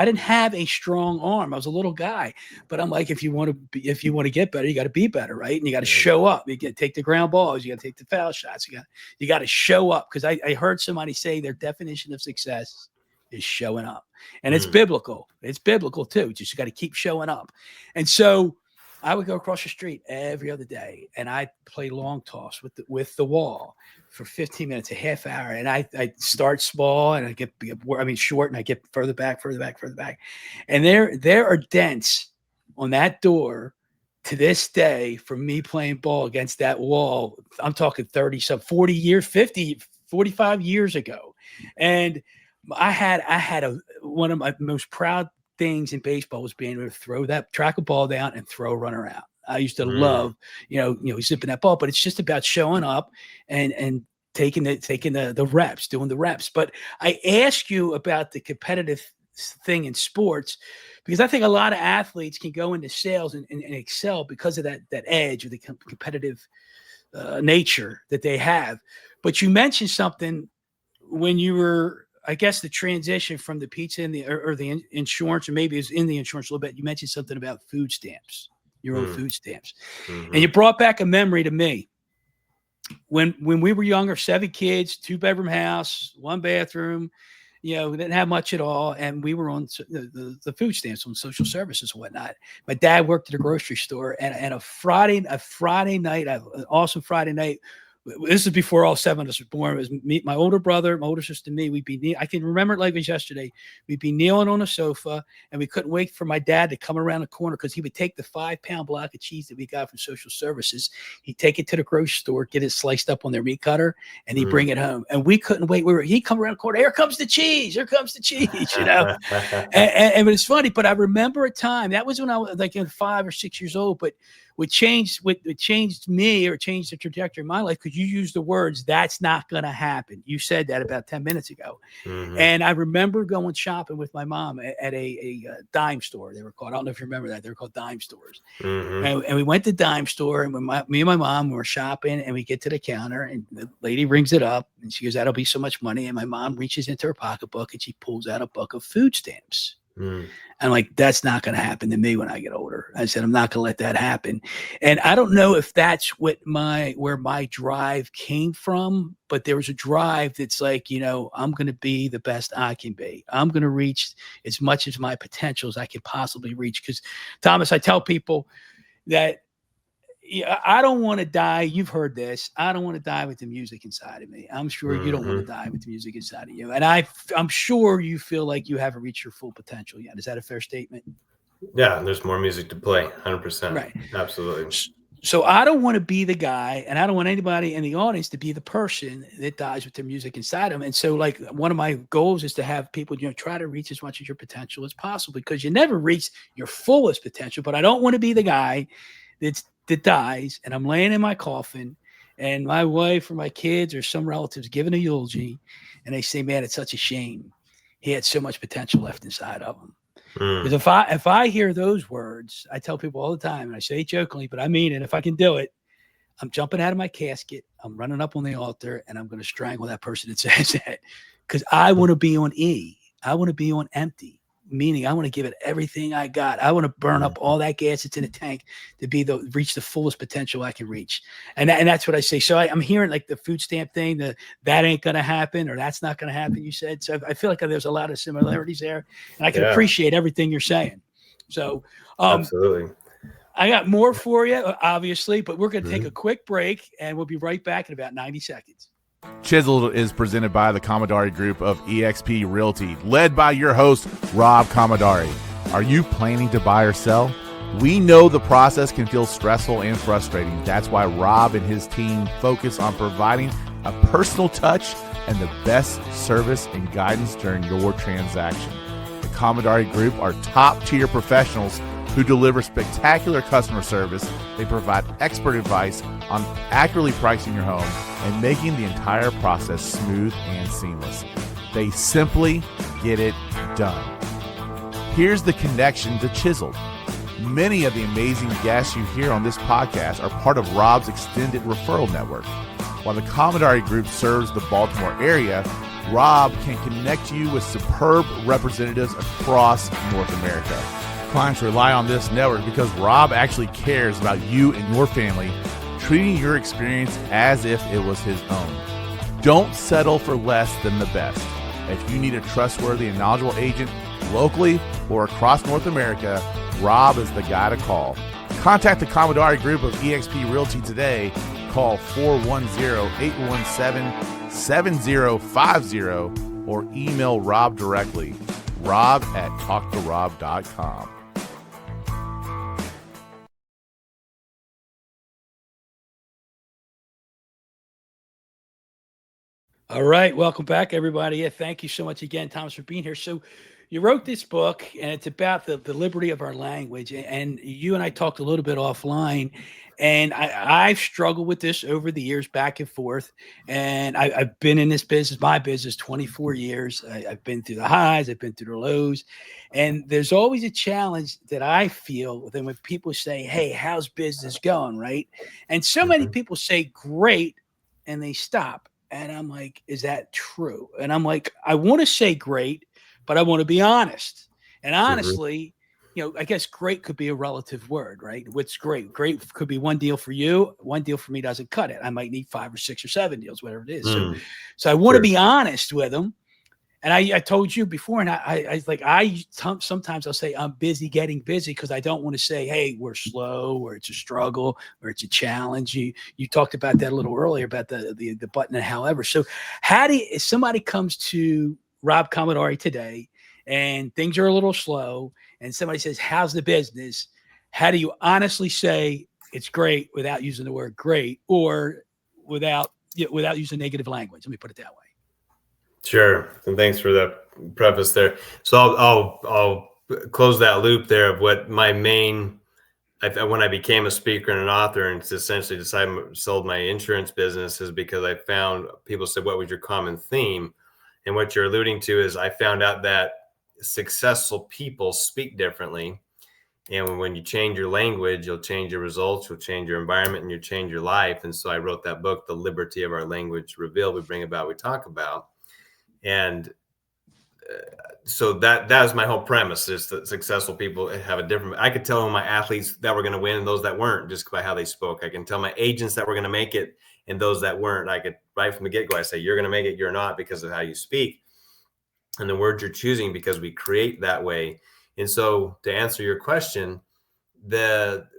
Speaker 2: didn't have a strong arm. I was a little guy, but I'm like, if you want to get better, you got to be better, right? And you got to show up. You got to take the ground balls. You got to take the foul shots. You got to show up, because I heard somebody say their definition of success is showing up, and it's biblical. It's biblical too. Just got to keep showing up. And so I would go across the street every other day, and I'd play long toss with the wall for 15 minutes, a half hour. And I start small, and I get short, and I get further back. And there are dents on that door to this day from me playing ball against that wall. I'm talking 40 years, 50, 45 years ago. And I had one of my most proud things in baseball was being able to track a ball down and throw a runner out. I used to love, zipping that ball, but it's just about showing up and taking the reps, doing the reps. But I ask you about the competitive thing in sports, because I think a lot of athletes can go into sales and excel because of that edge or the competitive nature that they have. But you mentioned something when you were, I guess, the transition from the pizza and the insurance, or maybe it's in the insurance a little bit. You mentioned something about food stamps, your own food stamps, and you brought back a memory to me. When we were younger, 7 kids, 2-bedroom house, 1 bathroom, we didn't have much at all, and we were on the food stamps, on social services and whatnot. My dad worked at a grocery store, and a Friday night, an awesome Friday night. This is before all 7 of us were born. It was me, my older brother, my older sister, me. I can remember it like it was yesterday. We'd be kneeling on a sofa, and we couldn't wait for my dad to come around the corner, because he would take the 5-pound block of cheese that we got from social services. He'd take it to the grocery store, get it sliced up on their meat cutter, and he'd bring it home. And we couldn't wait. He'd come around the corner. Here comes the cheese. Here comes the cheese. and it's funny, but I remember a time that was when I was like 5 or 6 years old, but what changed me, or changed the trajectory of my life, because you used the words, that's not going to happen. You said that about 10 minutes ago. And I remember going shopping with my mom at a dime store. They were called, I don't know if you remember that. They were called dime stores. And we went to dime store, and me and my mom were shopping, and we get to the counter, and the lady rings it up, and she goes, that'll be so much money. And my mom reaches into her pocketbook, and she pulls out a book of food stamps. I'm like, that's not going to happen to me when I get older. I said, I'm not going to let that happen. And I don't know if that's where my drive came from, but there was a drive that's like, I'm going to be the best I can be. I'm going to reach as much as my potential as I can possibly reach. Because, Thomas, I tell people that I don't want to die. You've heard this. I don't want to die with the music inside of me. I'm sure you don't want to die with the music inside of you. And I'm sure you feel like you haven't reached your full potential yet. Is that a fair statement?
Speaker 3: Yeah, there's more music to play. 100%.
Speaker 2: Right.
Speaker 3: Absolutely.
Speaker 2: So I don't want to be the guy, and I don't want anybody in the audience to be the person that dies with their music inside them. And so, like, one of my goals is to have people, try to reach as much of your potential as possible, because you never reach your fullest potential. But I don't want to be the guy that dies, and I'm laying in my coffin, and my wife or my kids or some relatives giving a eulogy, and they say, "Man, it's such a shame. He had so much potential left inside of him." Because if I hear those words, I tell people all the time, and I say it jokingly, but I mean it. If I can do it, I'm jumping out of my casket, I'm running up on the altar, and I'm going to strangle that person that says that. Because I want to be on E. I want to be on empty, meaning I want to give it everything I got. I want to burn up all that gas that's in the tank to reach the fullest potential I can reach. And that's what I say. So I'm hearing like the food stamp thing, that ain't going to happen, or that's not going to happen, you said. So I feel like there's a lot of similarities there, and I can appreciate everything you're saying. So
Speaker 3: absolutely.
Speaker 2: I got more for you, obviously, but we're going to take a quick break, and we'll be right back in about 90 seconds.
Speaker 1: Chiseled is presented by the Commodari Group of eXp Realty, led by your host, Rob Commodari. Are you planning to buy or sell? We know the process can feel stressful and frustrating. That's why Rob and his team focus on providing a personal touch and the best service and guidance during your transaction. The Commodari Group are top-tier professionals who deliver spectacular customer service. They provide expert advice on accurately pricing your home and making the entire process smooth and seamless. They simply get it done. Here's the connection to Chiseled. Many of the amazing guests you hear on this podcast are part of Rob's extended referral network. While the Commodari Group serves the Baltimore area, Rob can connect you with superb representatives across North America. Clients rely on this network because Rob actually cares about you and your family, treating your experience as if it was his own. Don't settle for less than the best. If you need a trustworthy and knowledgeable agent locally or across North America, Rob is the guy to call. Contact the Commodari Group of eXp Realty today. Call 410-817-7050 or email Rob directly, rob@talktorob.com.
Speaker 2: All right. Welcome back, everybody. Yeah, thank you so much again, Thomas, for being here. So you wrote this book, and it's about the liberty of our language. And you and I talked a little bit offline, and I've struggled with this over the years, back and forth. And I've been in this business, my business, 24 years. I've been through the highs, I've been through the lows. And there's always a challenge that I feel when people say, "Hey, how's business going?" Right? And so many people say great, and they stop. And I'm like, is that true? And I'm like, I want to say great, but I want to be honest. And honestly, I guess great could be a relative word, right? What's great? Great could be one deal for you. One deal for me doesn't cut it. I might need 5 or 6 or 7 deals, whatever it is. So I want to be honest with them. And I told you before, and sometimes I'll say I'm busy getting busy, because I don't want to say, hey, we're slow, or it's a struggle, or it's a challenge. You talked about that a little earlier about the button and however. So if somebody comes to Rob Commodari today and things are a little slow, and somebody says, how's the business? How do you honestly say it's great without using the word great, or without using negative language? Let me put it that way.
Speaker 3: Sure. And thanks for that preface there. So I'll close that loop there of what my main, when I became a speaker and an author, and essentially sold my insurance business, is because I found people said, what was your common theme? And what you're alluding to is I found out that successful people speak differently. And when you change your language, you'll change your results, you'll change your environment, and you'll change your life. And so I wrote that book, The Liberty of Our Language Revealed. We bring about, we talk about. And so that is my whole premise, is that successful people have a different, I could tell my athletes that were going to win and those that weren't, just by how they spoke. I can tell my agents that were going to make it and those that weren't. I could, right from the get-go, I say, you're going to make it, you're not, because of how you speak and the words you're choosing, because we create that way. And so to answer your question,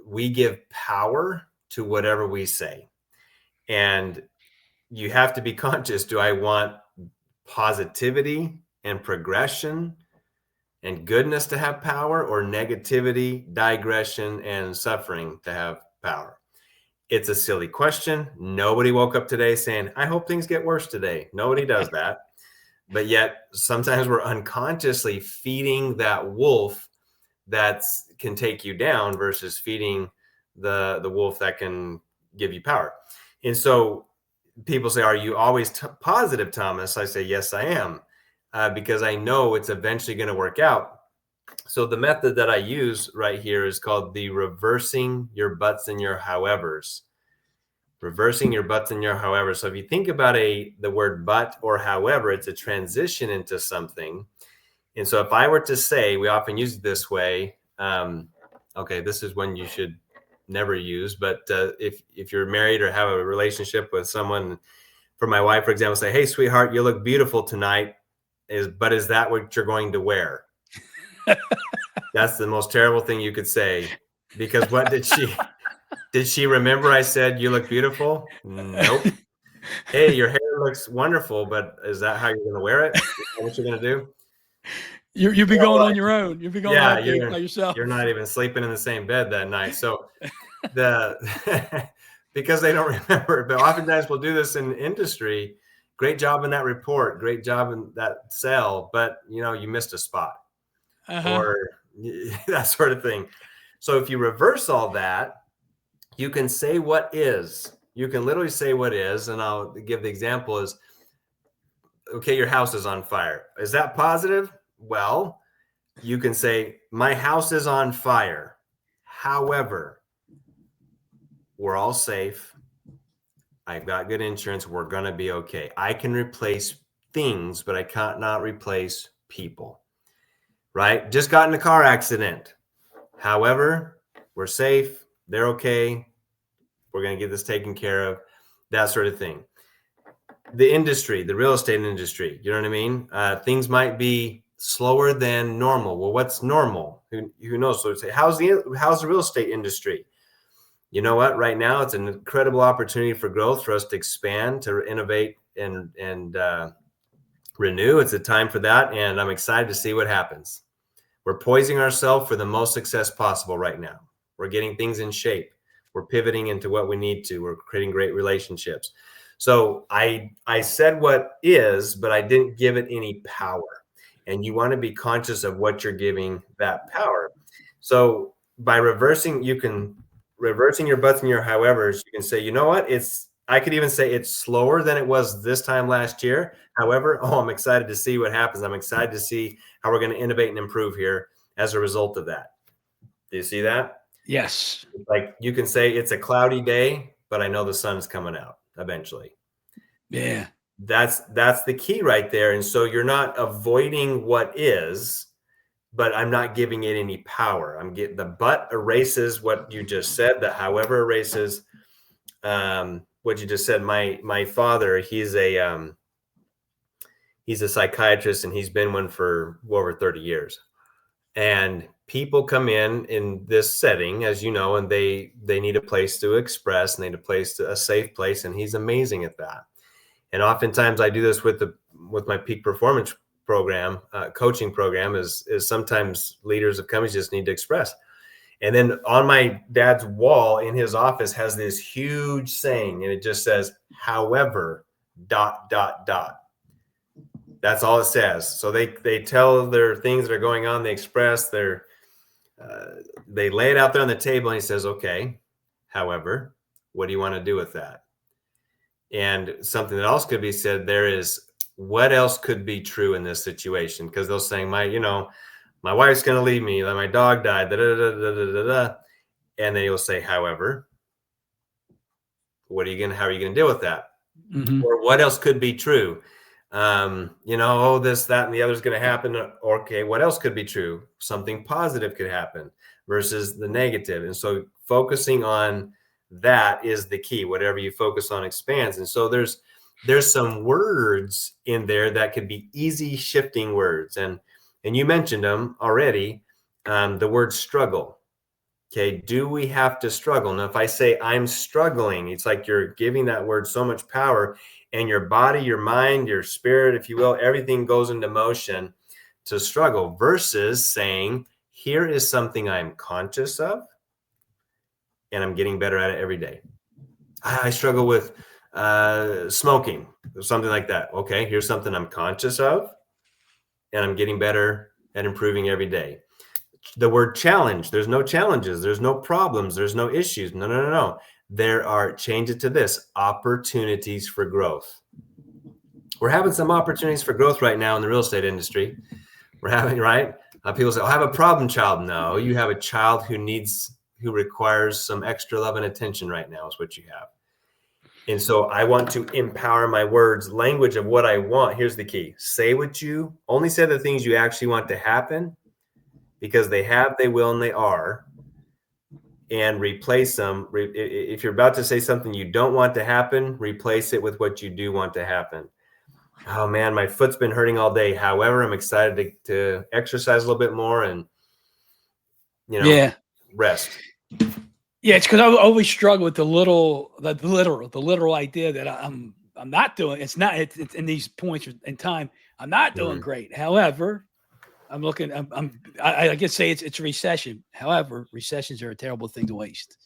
Speaker 3: we give power to whatever we say. And you have to be conscious. Do I want positivity and progression and goodness to have power, or negativity, digression, and suffering to have power? It's a silly question. Nobody woke up today saying, I hope things get worse today. Nobody does that. But yet sometimes we're unconsciously feeding that wolf that can take you down versus feeding the wolf that can give you power. And so people say, are you always positive, Thomas? I say, yes, I am, because I know it's eventually going to work out. So the method that I use right here is called the reversing your buts and your howevers. Reversing your buts and your however. So if you think about the word but or however, it's a transition into something. And so if I were to say, we often use it this way, okay, this is one you should never use, but if you're married or have a relationship with someone, for my wife, for example, say, hey, sweetheart, you look beautiful tonight. But is that what you're going to wear? That's the most terrible thing you could say, because what did she remember I said you look beautiful? Nope. Hey, your hair looks wonderful, but is that how you're going to wear it? Is that what you're going to do?
Speaker 2: You'll be going on your own. You'll be going on by yourself.
Speaker 3: You're not even sleeping in the same bed that night. So because they don't remember, but oftentimes we'll do this in industry. Great job in that report. Great job in that sell, but you missed a spot or that sort of thing. So if you reverse all that, you can say what is. You can literally say what is, and I'll give the example is, okay, your house is on fire. Is that positive? Well, you can say, my house is on fire. However, we're all safe. I've got good insurance. We're going to be okay. I can replace things, but I cannot replace people, right? Just got in a car accident. However, we're safe. They're okay. We're going to get this taken care of, that sort of thing. The industry, the real estate industry, you know what I mean? Things might be slower than normal. Well, what's normal? Who knows? So say, how's the real estate industry? You know what? Right now, it's an incredible opportunity for growth, for us to expand, to innovate, and renew. It's a time for that, and I'm excited to see what happens. We're poising ourselves for the most success possible right now. We're getting things in shape. We're pivoting into what we need to. We're creating great relationships. So I said what is, but I didn't give it any power. And you want to be conscious of what you're giving that power. So by reversing your buts and your howevers, you can say, you know what? I could even say it's slower than it was this time last year. However, I'm excited to see what happens. I'm excited to see how we're going to innovate and improve here as a result of that. Do you see that?
Speaker 2: Yes.
Speaker 3: Like you can say it's a cloudy day, but I know the sun's coming out eventually.
Speaker 2: Yeah.
Speaker 3: That's the key right there. And so you're not avoiding what is, but I'm not giving it any power. The but erases what you just said, the however erases what you just said. My father, he's a psychiatrist, and he's been one for over 30 years. And people come in this setting, as you know, and they need a place to express, and they need a safe place. And he's amazing at that. And oftentimes I do this with my peak performance program, coaching program, is sometimes leaders of companies just need to express. And then on my dad's wall in his office has this huge saying, and it just says, however, ... That's all it says. So they tell their things that are going on, they express they lay it out there on the table, and he says, okay, however, what do you want to do with that? And something that else could be said there is, what else could be true in this situation? Because they'll say, my wife's going to leave me, my dog died, and then you'll say, however, how are you going to deal with that? Mm-hmm. Or what else could be true? This, that, and the other is going to happen. Okay, what else could be true? Something positive could happen versus the negative. And so focusing on that is the key. Whatever you focus on expands. And so there's some words in there that could be easy shifting words. And you mentioned them already. The word struggle. Okay. Do we have to struggle? Now, if I say I'm struggling, it's like you're giving that word so much power, and your body, your mind, your spirit, if you will, everything goes into motion to struggle, versus saying, here is something I'm conscious of, and I'm getting better at it every day. I struggle with smoking or something like that. Okay, here's something I'm conscious of, and I'm getting better and improving every day. The word challenge, there's no challenges, there's no problems, there's no issues. No. There are, change it to this, opportunities for growth. We're having some opportunities for growth right now in the real estate industry. We're having, right? People say, I have a problem child. No, you have a child who requires some extra love and attention right now is what you have. And so I want to empower my words, language of what I want. Here's the key. Only say the things you actually want to happen, because they have, they will, and they are, and replace them. If you're about to say something you don't want to happen, replace it with what you do want to happen. Oh man, my foot's been hurting all day. However, I'm excited to exercise a little bit more and, rest.
Speaker 2: Yeah, it's because I always struggle with the literal idea that I'm not doing. It's in these points in time. I'm not doing great. However, I could say it's a recession. However, recessions are a terrible thing to waste.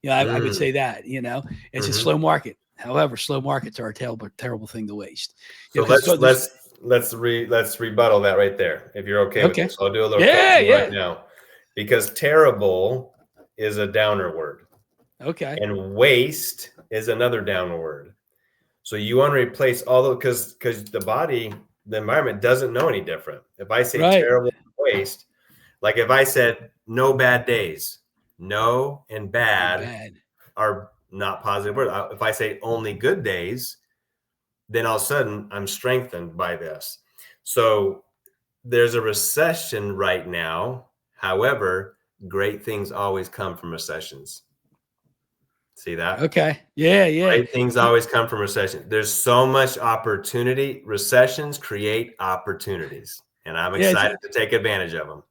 Speaker 2: I could say that. It's a slow market. However, slow markets are a terrible thing to waste.
Speaker 3: So let's rebuttal that right there, if you're okay with this. I'll do a little coaching right now, because terrible is a downer word.
Speaker 2: Okay.
Speaker 3: And waste is another downer word. So you want to replace all those, because the body, the environment doesn't know any different. If I say terrible waste, like if I said no bad days, no and bad are not positive words. If I say only good days, then all of a sudden I'm strengthened by this. So there's a recession right now. However, great things always come from recessions. See that?
Speaker 2: Okay. Yeah.
Speaker 3: Great things always come from recession. There's so much opportunity. Recessions create opportunities, and I'm excited to take advantage of them.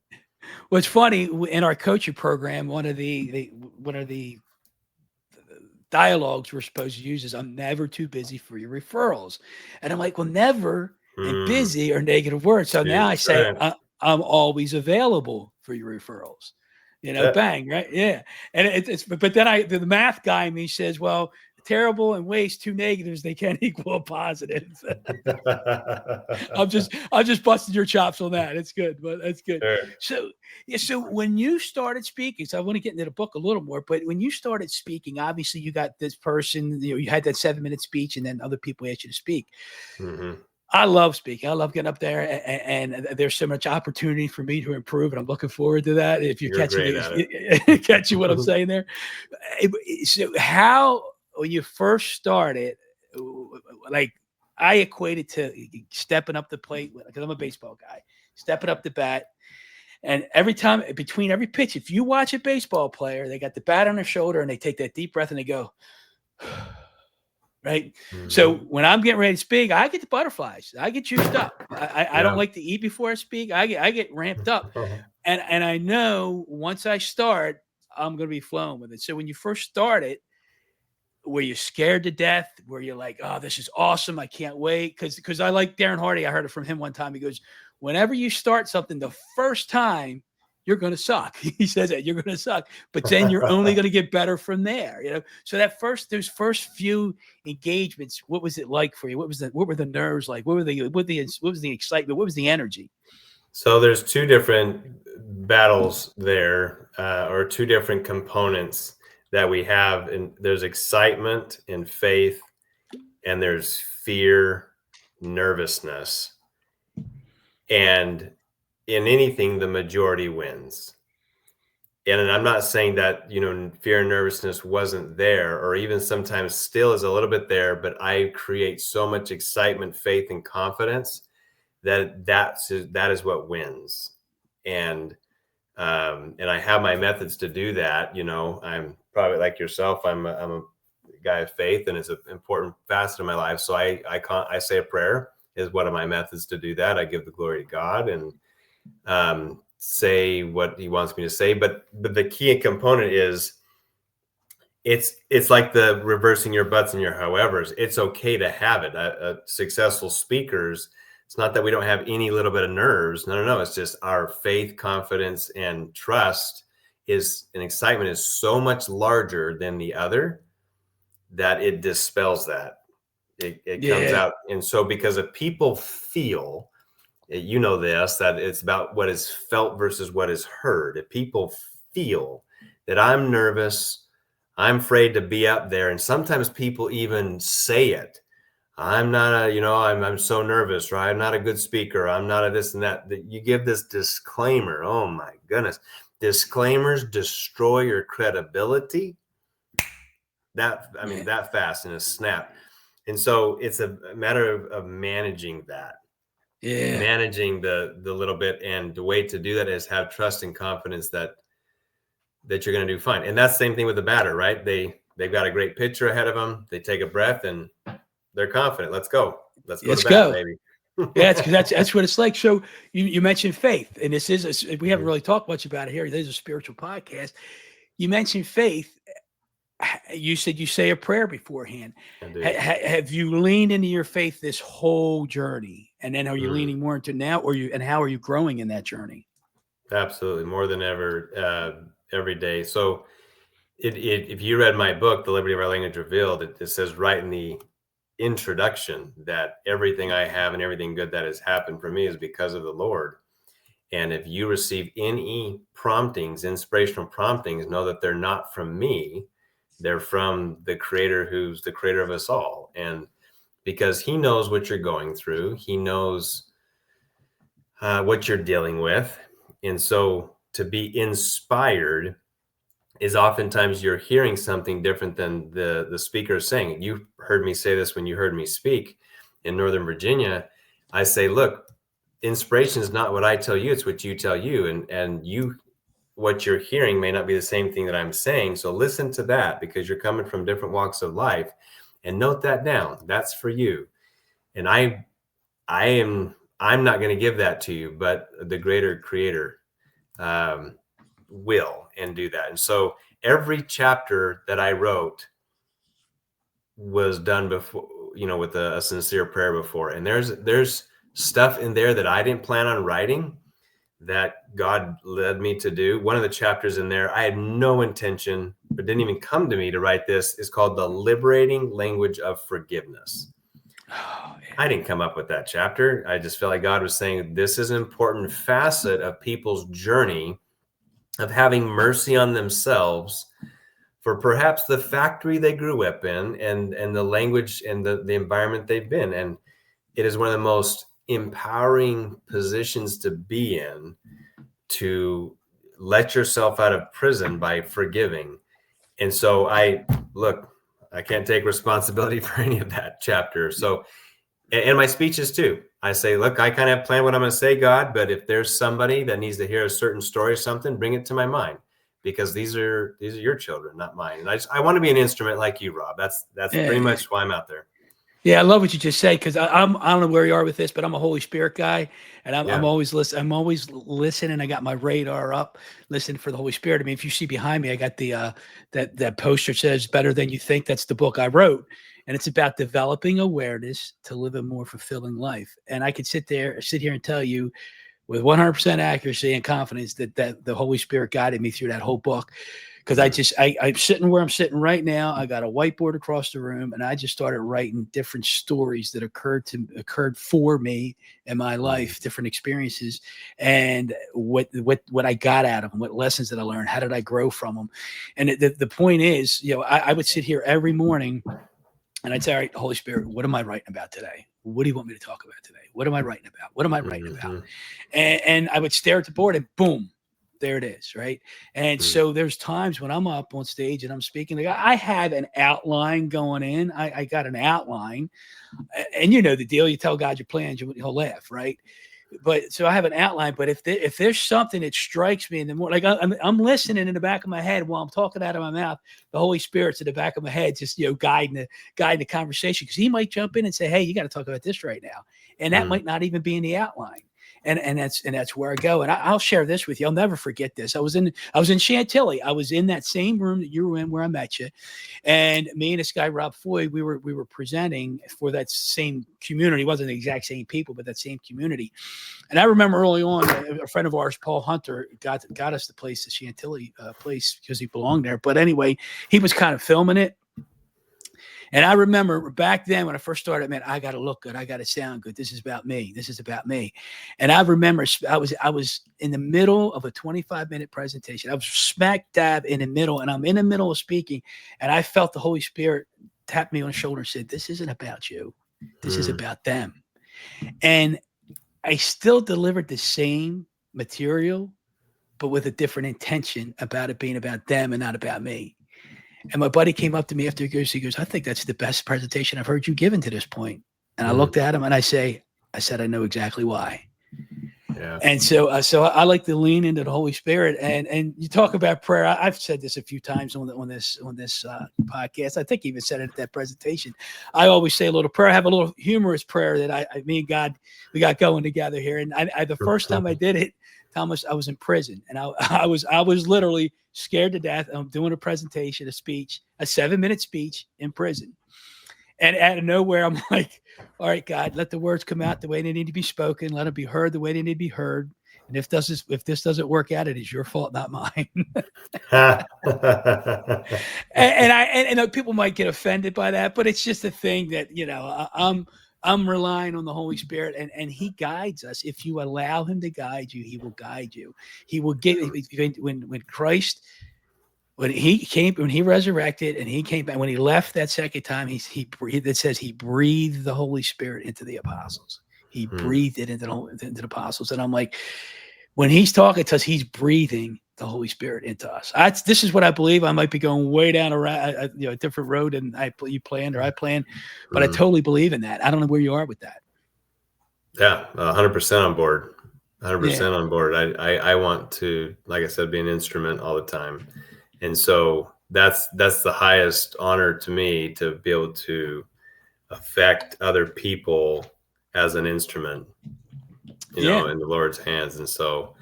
Speaker 2: Well, it's funny, in our coaching program, one of the dialogues we're supposed to use is, I'm never too busy for your referrals. And I'm like, well, never and busy are negative words. So now I say, I'm always available for your referrals. Bang, right? Yeah. And but then the math guy in me says, well, terrible and waste, two negatives, they can't equal a positive. I'm just busting your chops on that. It's good, but that's good. Sure. So when you started speaking, so I want to get into the book a little more, but when you started speaking, obviously you got this person, you had that 7-minute speech, and then other people asked you to speak. I love speaking. I love getting up there, and there's so much opportunity for me to improve, and I'm looking forward to that. If you're catching what I'm saying there. So when you first started, like, I equated to stepping up the plate, because I'm a baseball guy, stepping up the bat. And every time, between every pitch, if you watch a baseball player, they got the bat on their shoulder and they take that deep breath and they go, right? So when I'm getting ready to speak, I get the butterflies. I get juiced up. I don't like to eat before I speak. I get ramped up. And I know once I start, I'm going to be flowing with it. So when you first started, were you scared to death? Were you like, oh, this is awesome, I can't wait? Because I like Darren Hardy. I heard it from him one time. He goes, whenever you start something the first time, you're going to suck. He says that you're going to suck, but then you're only going to get better from there. So those first few engagements, what was it like for you? What were the nerves like? What was the excitement? What was the energy?
Speaker 3: So there's two different battles there, or two different components that we have. And there's excitement and faith, and there's fear, nervousness. And in anything, the majority wins. And I'm not saying that, fear and nervousness wasn't there, or even sometimes still is a little bit there, but I create so much excitement, faith, and confidence that is what wins. And I have my methods to do that. I'm probably like yourself. I'm a guy of faith, and it's an important facet of my life. So I say a prayer is one of my methods to do that. I give the glory to God and say what he wants me to say. But the key component is it's like the reversing your buts and your howevers. It's okay to have it. Successful speakers, it's not that we don't have any little bit of nerves. No. It's just our faith, confidence, and trust and excitement is so much larger than the other that it dispels that. It comes
Speaker 2: Yeah.
Speaker 3: out. And so because if people feel, you know this, that it's about what is felt versus what is heard. If people feel that I'm nervous, I'm afraid to be up there, and sometimes people even say it. I'm not I'm so nervous, or I'm not a good speaker. I'm not a this and that. That you give this disclaimer. Oh my goodness. Disclaimers destroy your credibility. That fast in a snap. And so it's a matter of managing that.
Speaker 2: Yeah.
Speaker 3: Managing the little bit, and the way to do that is have trust and confidence that you're going to do fine. And that's the same thing with the batter, right? They've got a great pitcher ahead of them. They take a breath and they're confident. Let's go to bat, baby.
Speaker 2: Yeah, that's what it's like. So you mentioned faith, and we haven't really talked much about it here. This is a spiritual podcast. You mentioned faith. You said you say a prayer beforehand. Have you leaned into your faith this whole journey? And then are you leaning more into now, and how are you growing in that journey?
Speaker 3: Absolutely. More than ever, every day. So if you read my book, The Liberty of Our Language Revealed, it says right in the introduction that everything I have and everything good that has happened for me is because of the Lord. And if you receive any promptings, inspirational promptings, know that they're not from me. They're from the Creator, who's the creator of us all. And because he knows what you're going through, he knows what you're dealing with. And so to be inspired is oftentimes you're hearing something different than the speaker is saying. You heard me say this when you heard me speak in Northern Virginia. I say, look, inspiration is not what I tell you, it's what you tell you. And what you're hearing may not be the same thing that I'm saying. So listen to that, because you're coming from different walks of life, and note that down. That's for you. And I'm not going to give that to you, but the greater creator will and do that. And so every chapter that I wrote was done before, with a sincere prayer before. And there's stuff in there that I didn't plan on writing that God led me to do. One of the chapters in there, I had no intention, but didn't even come to me to write this, is called The Liberating Language of Forgiveness. I didn't come up with that chapter. I just felt like God was saying, this is an important facet of people's journey of having mercy on themselves for perhaps the factory they grew up in, and the language and the environment they've been. And it is one of the most empowering positions to be in, to let yourself out of prison by forgiving. And so I can't take responsibility for any of that chapter. So, and my speeches too, I say, look, I kind of plan what I'm going to say, God, but if there's somebody that needs to hear a certain story or something, bring it to my mind, because these are your children, not mine. And I want to be an instrument like you, Rob. That's pretty much why I'm out there.
Speaker 2: Yeah, I love what you just said, because I don't know where you are with this, but I'm a Holy Spirit guy, and I'm always listening. I'm always listening. I got my radar up, listening for the Holy Spirit. I mean, if you see behind me, I got the that poster says "Better Than You Think." That's the book I wrote, and it's about developing awareness to live a more fulfilling life. And I could sit here and tell you with 100% accuracy and confidence that the Holy Spirit guided me through that whole book. Because I'm sitting where I'm sitting right now. I got a whiteboard across the room, and I just started writing different stories that occurred for me in my life, different experiences, and what I got out of them, what lessons that I learned, how did I grow from them. And the point is, I would sit here every morning, and I'd say, all right, Holy Spirit, what am I writing about today? What do you want me to talk about today? What am I writing about? What am I writing about? And I would stare at the board, and boom, there it is, right? And so there's times when I'm up on stage and I'm speaking, like I have an outline going in. I got an outline, and you know the deal. You tell God your plans, he'll laugh, right? But so I have an outline. But if there's something that strikes me in the morning, like I'm listening in the back of my head while I'm talking out of my mouth, the Holy Spirit's in the back of my head, just guiding the conversation, because he might jump in and say, "Hey, you got to talk about this right now," and that might not even be in the outline. And that's where I go. And I'll share this with you. I'll never forget this. I was in Chantilly. I was in that same room that you were in where I met you. And me and this guy, Rob Foy, we were presenting for that same community. It wasn't the exact same people, but that same community. And I remember early on, a friend of ours, Paul Hunter, got us the place, the Chantilly place, because he belonged there. But anyway, he was kind of filming it. And I remember back then when I first started, man, I got to look good. I got to sound good. This is about me. This is about me. And I remember I was in the middle of a 25-minute presentation. I was smack dab in the middle, and I'm in the middle of speaking, and I felt the Holy Spirit tap me on the shoulder and said, this isn't about you. This is about them. And I still delivered the same material, but with a different intention about it being about them and not about me. And my buddy came up to me after he goes, I think that's the best presentation I've heard you given to this point. And I looked at him and I said, I know exactly why.
Speaker 3: Yeah.
Speaker 2: And so I like to lean into the Holy Spirit. And you talk about prayer. I've said this a few times on this podcast. I think I even said it at that presentation. I always say a little prayer. I have a little humorous prayer that me and God, we got going together here. And I the first time I did it, Thomas, I was in prison, and I was literally scared to death. I'm doing a presentation, a speech, a 7-minute speech in prison. And out of nowhere, I'm like, all right, God, let the words come out the way they need to be spoken. Let them be heard the way they need to be heard. And if this doesn't work out, it is your fault, not mine. and people might get offended by that, but it's just a thing that, I'm relying on the Holy Spirit, and he guides us. If you allow him to guide you, he will guide you. He will give when Christ, when he resurrected and he came back, when he left that second time, he breathed. It says he breathed the Holy Spirit into the apostles. He breathed it into the apostles. And I'm like, when he's talking to us, he's breathing the Holy Spirit into us. This is what I believe. I might be going way down a different road than you planned or I planned, but I totally believe in that. I don't know where you are with that.
Speaker 3: Yeah, 100% on board. 100% on board. I want to, like I said, be an instrument all the time. And so that's the highest honor to me, to be able to affect other people as an instrument, in the Lord's hands. And so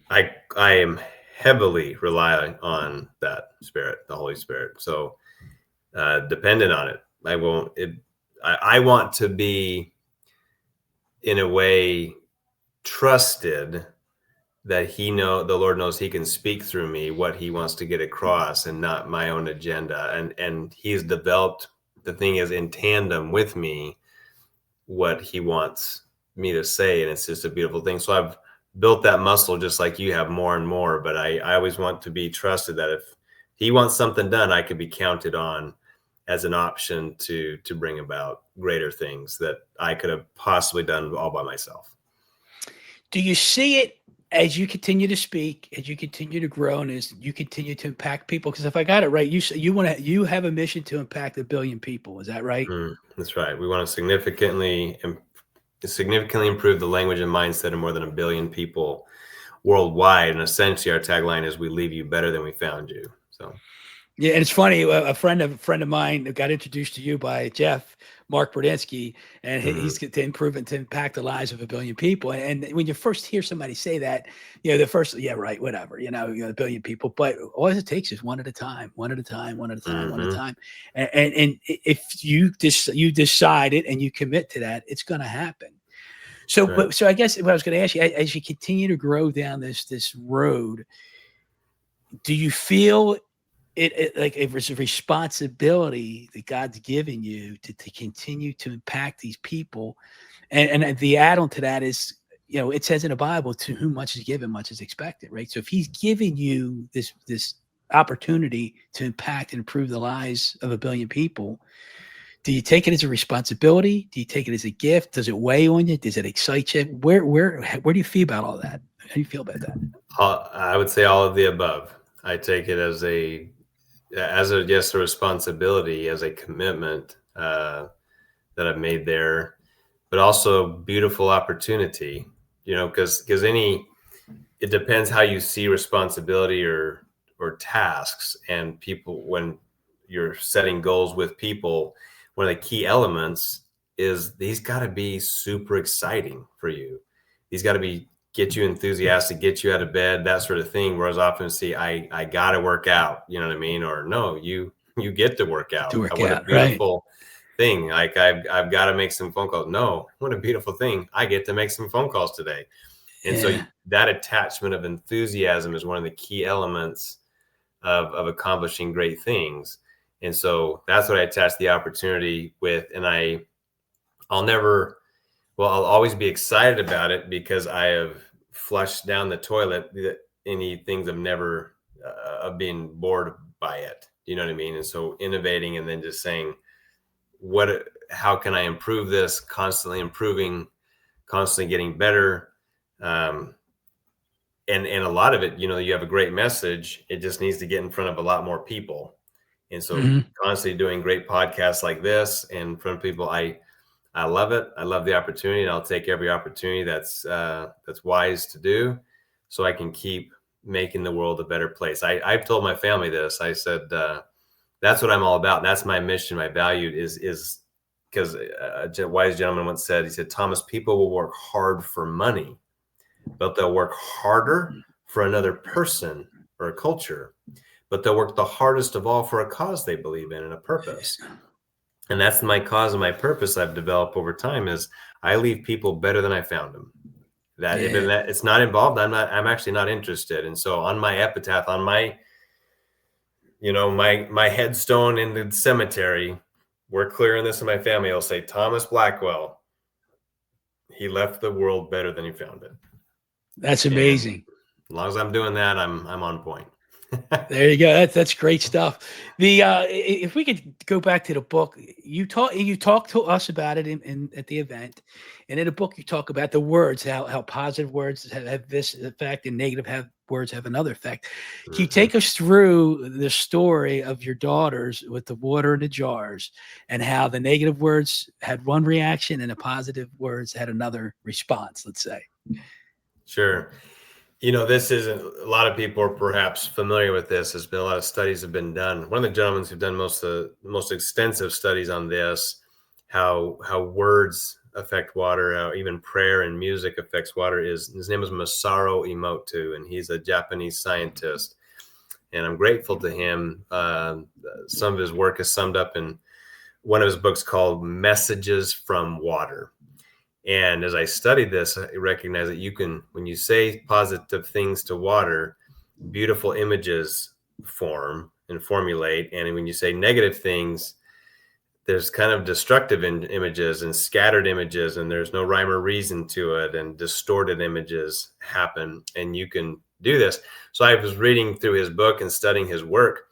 Speaker 3: I am heavily relying on that Spirit, the Holy Spirit. So dependent on it. I want to be, in a way, trusted that the Lord knows he can speak through me what he wants to get across, and not my own agenda. And he's developed, the thing is, in tandem with me, what he wants me to say. And it's just a beautiful thing. So I've built that muscle just like you have, more and more. But I always want to be trusted that if he wants something done, I could be counted on as an option to bring about greater things that I could have possibly done all by myself.
Speaker 2: Do you see it as you continue to speak, as you continue to grow, and as you continue to impact people? Because if I got it right, you have a mission to impact 1 billion people. Is that right?
Speaker 3: That's right. We want to significantly improve the language and mindset of more than 1 billion people worldwide. And essentially, our tagline is, "We leave you better than we found you." So.
Speaker 2: Yeah, and it's funny. A friend of mine got introduced to you by Mark Burdinsky, and he's to improve and to impact the lives of 1 billion people. And when you first hear somebody say that, the first, whatever, 1 billion people. But all it takes is one at a time. And if you decide it and you commit to that, it's going to happen. So, right. So I guess what I was going to ask you, as you continue to grow down this road, do you feel it like it was a responsibility that God's given you to continue to impact these people? And the add-on to that is, it says in the Bible, to whom much is given, much is expected, right? So if he's giving you this opportunity to impact and improve the lives of 1 billion people, do you take it as a responsibility? Do you take it as a gift? Does it weigh on you? Does it excite you? Where do you feel about all that? How do you feel about that?
Speaker 3: I would say all of the above. I take it as a responsibility, as a commitment that I've made there, but also beautiful opportunity, because it depends how you see responsibility or tasks. And people, when you're setting goals with people, one of the key elements is these got to be super exciting for you. These got to get you enthusiastic, get you out of bed, that sort of thing. Whereas often see, I got to work out, you know what I mean? Or no, you get to work out. What a beautiful thing. Like I've got to make some phone calls. No, what a beautiful thing. I get to make some phone calls today. And so that attachment of enthusiasm is one of the key elements of accomplishing great things. And so that's what I attach the opportunity with. And I'll always be excited about it because I have flushed down the toilet any things of never of being bored by it. You know what I mean? And so innovating and then just saying, how can I improve this? Constantly improving, constantly getting better. And a lot of it, you have a great message. It just needs to get in front of a lot more people. And so constantly doing great podcasts like this and in front of people, I love it. I love the opportunity, and I'll take every opportunity that's wise to do, so I can keep making the world a better place. I've told my family this. I said that's what I'm all about. And that's my mission. My value is because a wise gentleman once said, he said, Thomas, people will work hard for money, but they'll work harder for another person or a culture. But they'll work the hardest of all for a cause they believe in and a purpose. And that's my cause and my purpose I've developed over time is I leave people better than I found them. If it's not involved, I'm actually not interested. And so on my epitaph, on my, my headstone in the cemetery, we're clearing this in my family. I'll say, Thomas Blackwell, he left the world better than he found it.
Speaker 2: That's amazing.
Speaker 3: And as long as I'm doing that, I'm on point.
Speaker 2: There you go. That's great stuff. If we could go back to the book, you talked to us about it at the event, and in the book you talk about the words, how positive words have this effect and negative words have another effect. Can you take us through the story of your daughters with the water in the jars and how the negative words had one reaction and the positive words had another response, let's say?
Speaker 3: Sure. This isn't, a lot of people are perhaps familiar with this. There's been a lot of studies have been done. One of the gentlemen who've done the most extensive studies on this, how words affect water, how even prayer and music affects water, his name is Masaru Emoto, and he's a Japanese scientist. And I'm grateful to him. Some of his work is summed up in one of his books called Messages from Water. And as I studied this, I recognized that when you say positive things to water, beautiful images form and formulate. And when you say negative things, there's kind of destructive images and scattered images, and there's no rhyme or reason to it, and distorted images happen. And you can do this. So I was reading through his book and studying his work.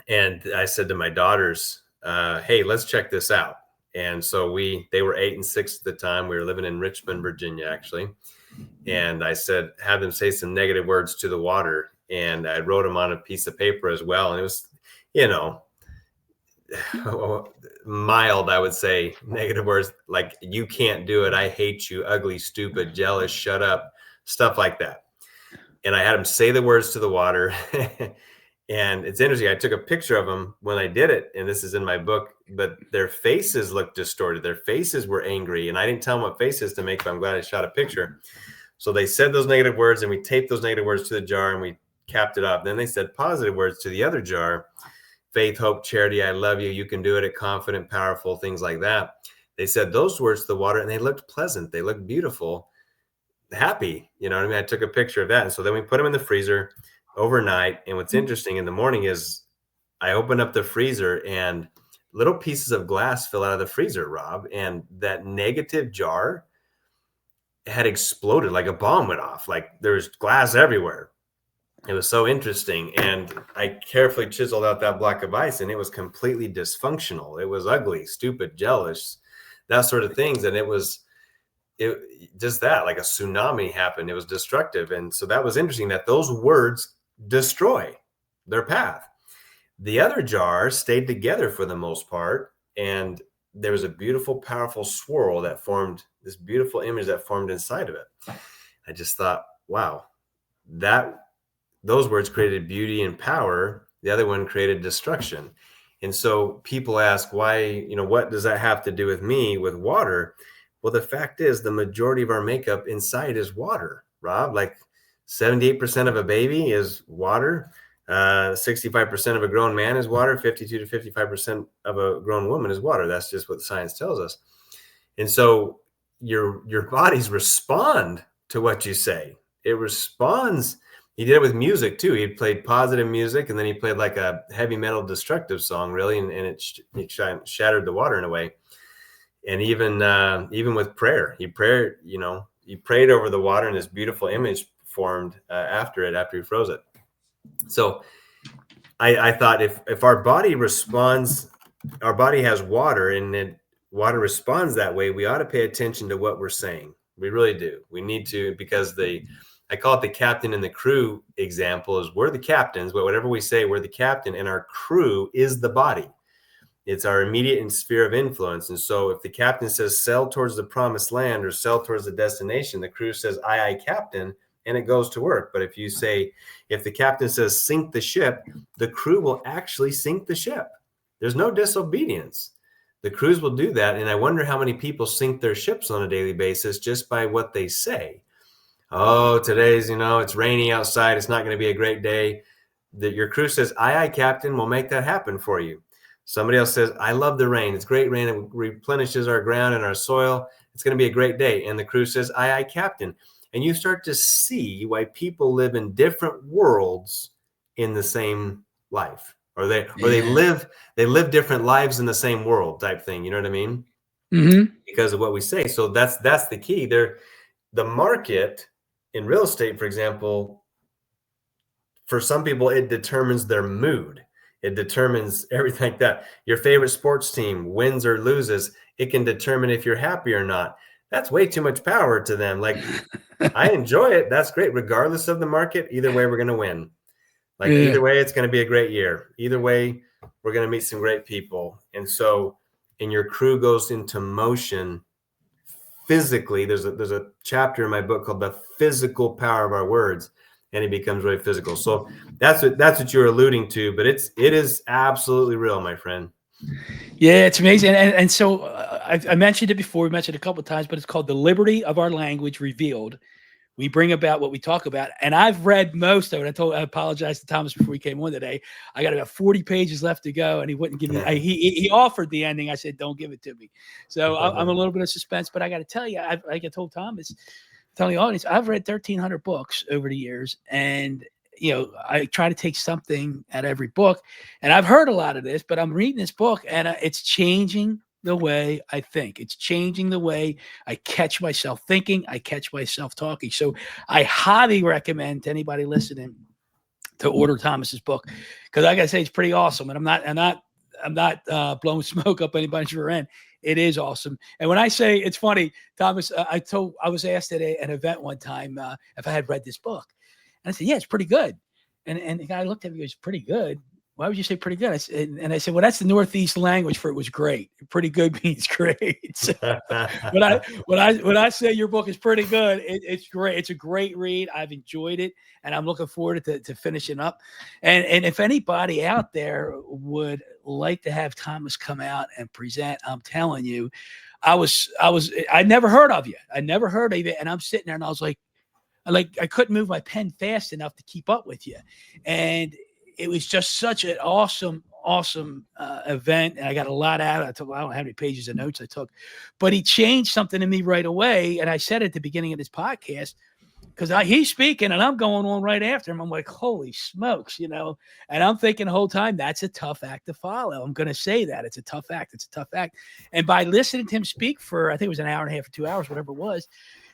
Speaker 3: And I said to my daughters, hey, let's check this out. And so they were 8 and 6 at the time. We were living in Richmond, Virginia, actually. And I said, have them say some negative words to the water. And I wrote them on a piece of paper as well. And it was, mild, I would say, negative words like, you can't do it. I hate you, ugly, stupid, jealous, shut up, stuff like that. And I had them say the words to the water. And it's interesting. I took a picture of them when I did it, and this is in my book, but their faces looked distorted. Their faces were angry, and I didn't tell them what faces to make, but I'm glad I shot a picture. So they said those negative words, and we taped those negative words to the jar, and we capped it up. Then they said positive words to the other jar: faith, hope, charity, I love you, you can do it, confident, powerful, things like that. They said those words to the water, and they looked pleasant. They looked beautiful, happy. You know what I mean? I took a picture of that. And so then we put them in the freezer overnight. And what's interesting in the morning is I opened up the freezer and little pieces of glass fell out of the freezer, Rob. And that negative jar had exploded, like a bomb went off. Like there's glass everywhere. It was so interesting. And I carefully chiseled out that block of ice, and it was completely dysfunctional. It was ugly, stupid, jealous, that sort of things. And it just that, like a tsunami happened. It was destructive. And so that was interesting that those words destroy their path. The other jar stayed together for the most part. And there was a beautiful, powerful swirl that formed this beautiful image that formed inside of it. I just thought, wow, those words created beauty and power. The other one created destruction. And so people ask, why, what does that have to do with me, with water? Well, the fact is the majority of our makeup inside is water, Rob. Like 78% of a baby is water. 65% of a grown man is water. 52 to 55% of a grown woman is water. That's just what science tells us. And so your bodies respond to what you say. It responds. he did it with music too. He played positive music, and then he played like a heavy metal destructive song, really, and it shattered the water in a way. And even with prayer, he prayed over the water, and this beautiful image formed after he froze it. So I thought if our body responds, our body has water, and water responds that way, we ought to pay attention to what we're saying. We really do. We need to, because I call it the captain and the crew example, is we're the captains, but whatever we say, we're the captain, and our crew is the body. It's our immediate sphere of influence. And so if the captain says sail towards the promised land or sail towards the destination, the crew says aye, captain, and it goes to work. But if the captain says sink the ship, the crew will actually sink the ship. There's no disobedience. The crews will do that. And I wonder how many people sink their ships on a daily basis just by what they say. Oh, today's, it's rainy outside. It's not going to be a great day. Your crew says, aye, captain, we'll make that happen for you. Somebody else says, I love the rain. It's great rain. It replenishes our ground and our soil. It's going to be a great day. And the crew says, aye, captain. And you start to see why people live in different worlds in the same life, or they live different lives in the same world type thing. You know what I mean? Mm-hmm. Because of what we say. So that's the key there. The market in real estate, for example, for some people, it determines their mood. It determines everything like that. Your favorite sports team wins or loses. It can determine if you're happy or not. That's way too much power to them. Like, I enjoy it. That's great. Regardless of the market, either way, we're going to win. Either way, it's going to be a great year. Either way, we're going to meet some great people. And so, and your crew goes into motion physically. There's a chapter in my book called The Physical Power of Our Words. And it becomes really physical. So that's what you're alluding to, but it is absolutely real, my friend.
Speaker 2: Yeah, it's amazing. And so I mentioned it before. We mentioned it a couple of times, but it's called The Liberty of Our Language Revealed. We bring about what we talk about. And I've read most of it. I apologized to Thomas before he came on today. I got about 40 pages left to go, and he wouldn't give me. He offered the ending. I said, don't give it to me. So I'm a little bit of suspense, but I got to tell you, like I told Thomas, telling the audience, I've read 1,300 books over the years, and I try to take something out of every book. And I've heard a lot of this, but I'm reading this book, and it's changing the way I think. It's changing the way I catch myself thinking. I catch myself talking. So I highly recommend to anybody listening to order Thomas's book, because I got to say it's pretty awesome. And I'm not blowing smoke up anybody's rear end. It is awesome. And when I say, it's funny, Thomas, I was asked at an event one time if I had read this book. And I said, yeah, it's pretty good. And the guy looked at me and goes, pretty good? Why would you say pretty good? I said, well, that's the Northeast language for it was great. Pretty good means great. So when I say your book is pretty good, it's great. It's a great read. I've enjoyed it, and I'm looking forward to finishing up. And if anybody out there would like to have Thomas come out and present, I'm telling you, I never heard of you. I never heard of you. And I'm sitting there and I was like I couldn't move my pen fast enough to keep up with you. And it was just such an awesome event. And I got a lot out of it. I don't know how many pages of notes I took, but he changed something in me right away. And I said at the beginning of this podcast, because he's speaking and I'm going on right after him. I'm like, holy smokes, and I'm thinking the whole time, that's a tough act to follow. I'm going to say that. It's a tough act. It's a tough act. And by listening to him speak for, I think it was an hour and a half or 2 hours, whatever it was,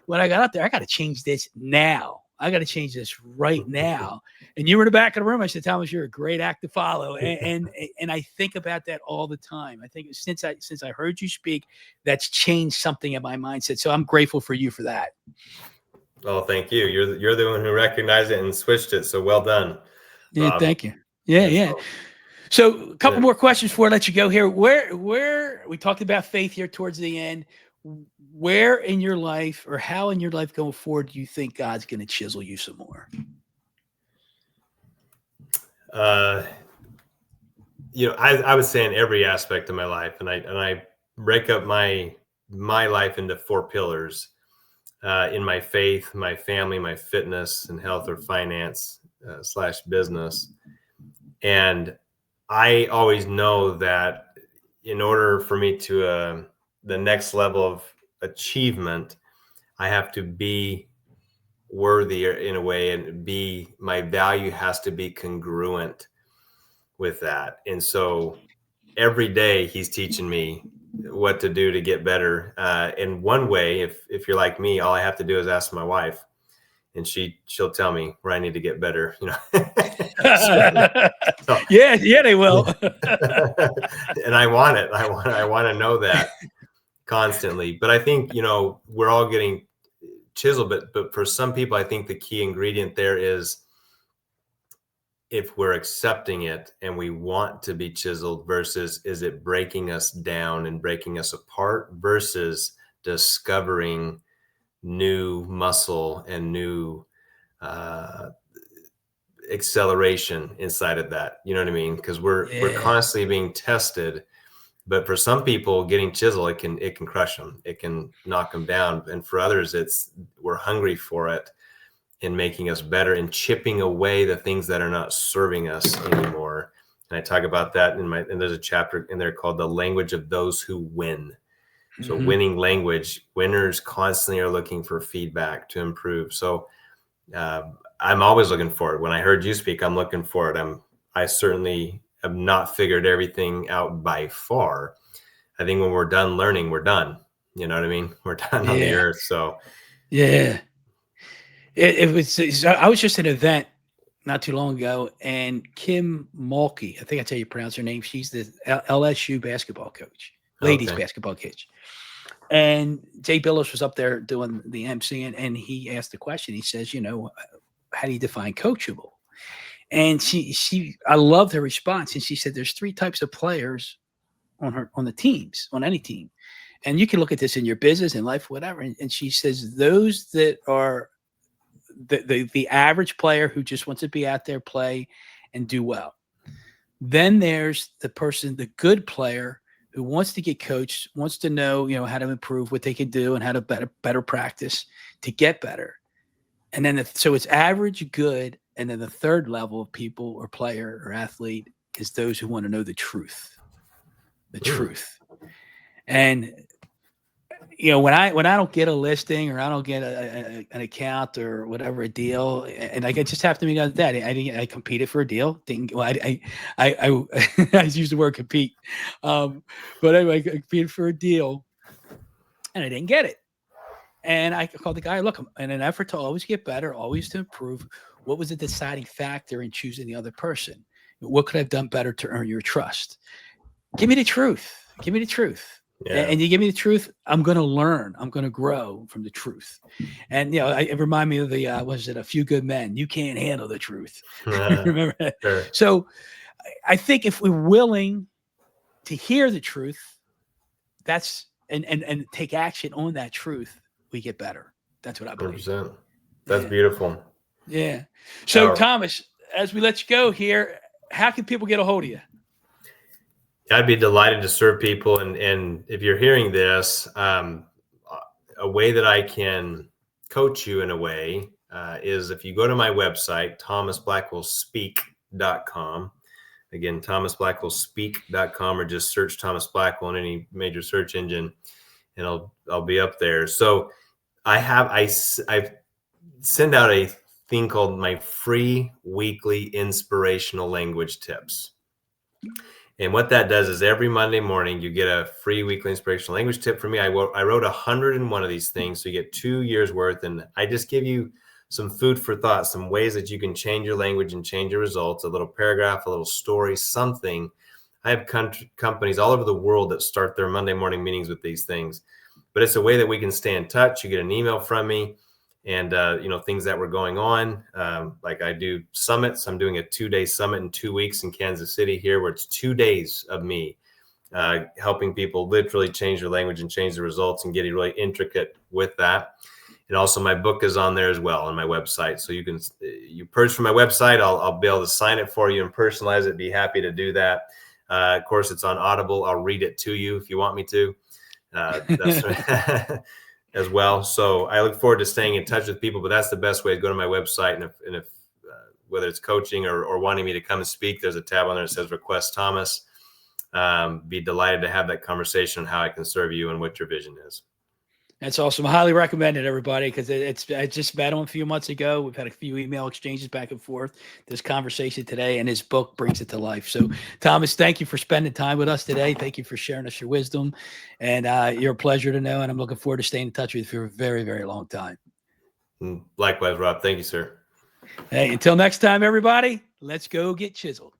Speaker 2: when I got up there, I got to change this now. I got to change this right now. And you were in the back of the room. I said, Thomas, you're a great act to follow. And I think about that all the time. I think since I heard you speak, that's changed something in my mindset. So I'm grateful for you for that.
Speaker 3: Oh, thank you. You're the one who recognized it and switched it. So well done.
Speaker 2: Yeah, Rob. Thank you. Yeah. So a couple more questions before I let you go here. Where we talked about faith here towards the end. Where in your life, or how in your life going forward, do you think God's going to chisel you some more?
Speaker 3: I would say in every aspect of my life, and I break up my life into 4 pillars. In my faith, my family, my fitness and health or finance / business. And I always know that in order for me to the next level of achievement, I have to be worthy in a way, and B, my value has to be congruent with that. And so every day he's teaching me what to do to get better. In one way, if you're like me, all I have to do is ask my wife, and she'll tell me where I need to get better. So,
Speaker 2: yeah, they will.
Speaker 3: And I want it. I want to know that constantly. But I think we're all getting chiseled. But for some people, I think the key ingredient there is, if we're accepting it and we want to be chiseled, versus is it breaking us down and breaking us apart, versus discovering new muscle and new acceleration inside of that. You know what I mean? Because we're constantly being tested. But for some people, getting chiseled, it can crush them. It can knock them down. And for others, we're hungry for it, in making us better and chipping away the things that are not serving us anymore. And I talk about that and there's a chapter in there called The Language of Those Who Win. So winning language, winners constantly are looking for feedback to improve. So I'm always looking for it. When I heard you speak, I'm looking for it. I certainly have not figured everything out by far. I think when we're done learning, we're done. You know what I mean? We're done on the earth. So
Speaker 2: yeah. It was. I was just at an event not too long ago, and Kim Mulkey, I think that's how you pronounce her name. She's the LSU basketball coach, ladies basketball coach. And Jay Billis was up there doing the MC, and he asked the question. He says, how do you define coachable? And I loved her response. And she said, there's 3 types of players on the teams, on any team. And you can look at this in your business and life, whatever. And she says, those that are the average player who just wants to be out there, play, and do well. Then there's the good player who wants to get coached, wants to know, how to improve, what they can do, and how to better practice to get better. And then so it's average, good, and then the third level of people or player or athlete is those who want to know the truth. The truth. And when I don't get a listing, or I don't get an account or whatever, a deal, and I just have to be done that. I competed for a deal. I use the word compete, but anyway, I competed for a deal, and I didn't get it. And I called the guy. Look, in an effort to always get better, always to improve, what was the deciding factor in choosing the other person? What could I have done better to earn your trust? Give me the truth. Give me the truth. Yeah. And you give me the truth, I'm going to learn. I'm going to grow from the truth. And, it reminded me of the, A Few Good Men. You can't handle the truth. Remember that? Sure. So I think if we're willing to hear the truth, and take action on that truth, we get better. That's what I believe.
Speaker 3: 100%. That's beautiful.
Speaker 2: Yeah. So Thomas, as we let you go here, how can people get a hold of you?
Speaker 3: I'd be delighted to serve people. And if you're hearing this, a way that I can coach you in a way is if you go to my website, thomasblackwellspeak.com. Again, thomasblackwellspeak.com, or just search Thomas Blackwell in any major search engine, and I'll be up there. So I send out a thing called my free weekly inspirational language tips. And what that does is every Monday morning, you get a free weekly inspirational language tip from me. I wrote 101 of these things. So you get 2 years worth. And I just give you some food for thought, some ways that you can change your language and change your results, a little paragraph, a little story, something. I have companies all over the world that start their Monday morning meetings with these things. But it's a way that we can stay in touch. You get an email from me. And, things that were going on, like I do summits. I'm doing a 2-day summit in 2 weeks in Kansas City here, where it's 2 days of me helping people literally change their language and change the results, and getting really intricate with that. And also my book is on there as well on my website. So you purchase from my website. I'll be able to sign it for you and personalize it. Be happy to do that. Of course, it's on Audible. I'll read it to you if you want me to. That's as well. So I look forward to staying in touch with people, but that's the best way to go to my website. And if whether it's coaching or wanting me to come and speak, there's a tab on there that says Request Thomas. Be delighted to have that conversation on how I can serve you and what your vision is.
Speaker 2: That's awesome. I highly recommend it, everybody, because I just met him a few months ago. We've had a few email exchanges back and forth, this conversation today, and his book brings it to life. So, Thomas, thank you for spending time with us today. Thank you for sharing us your wisdom, and you're a pleasure to know, and I'm looking forward to staying in touch with you for a very, very long time.
Speaker 3: Likewise, Rob. Thank you, sir.
Speaker 2: Hey, until next time, everybody, let's go get chiseled.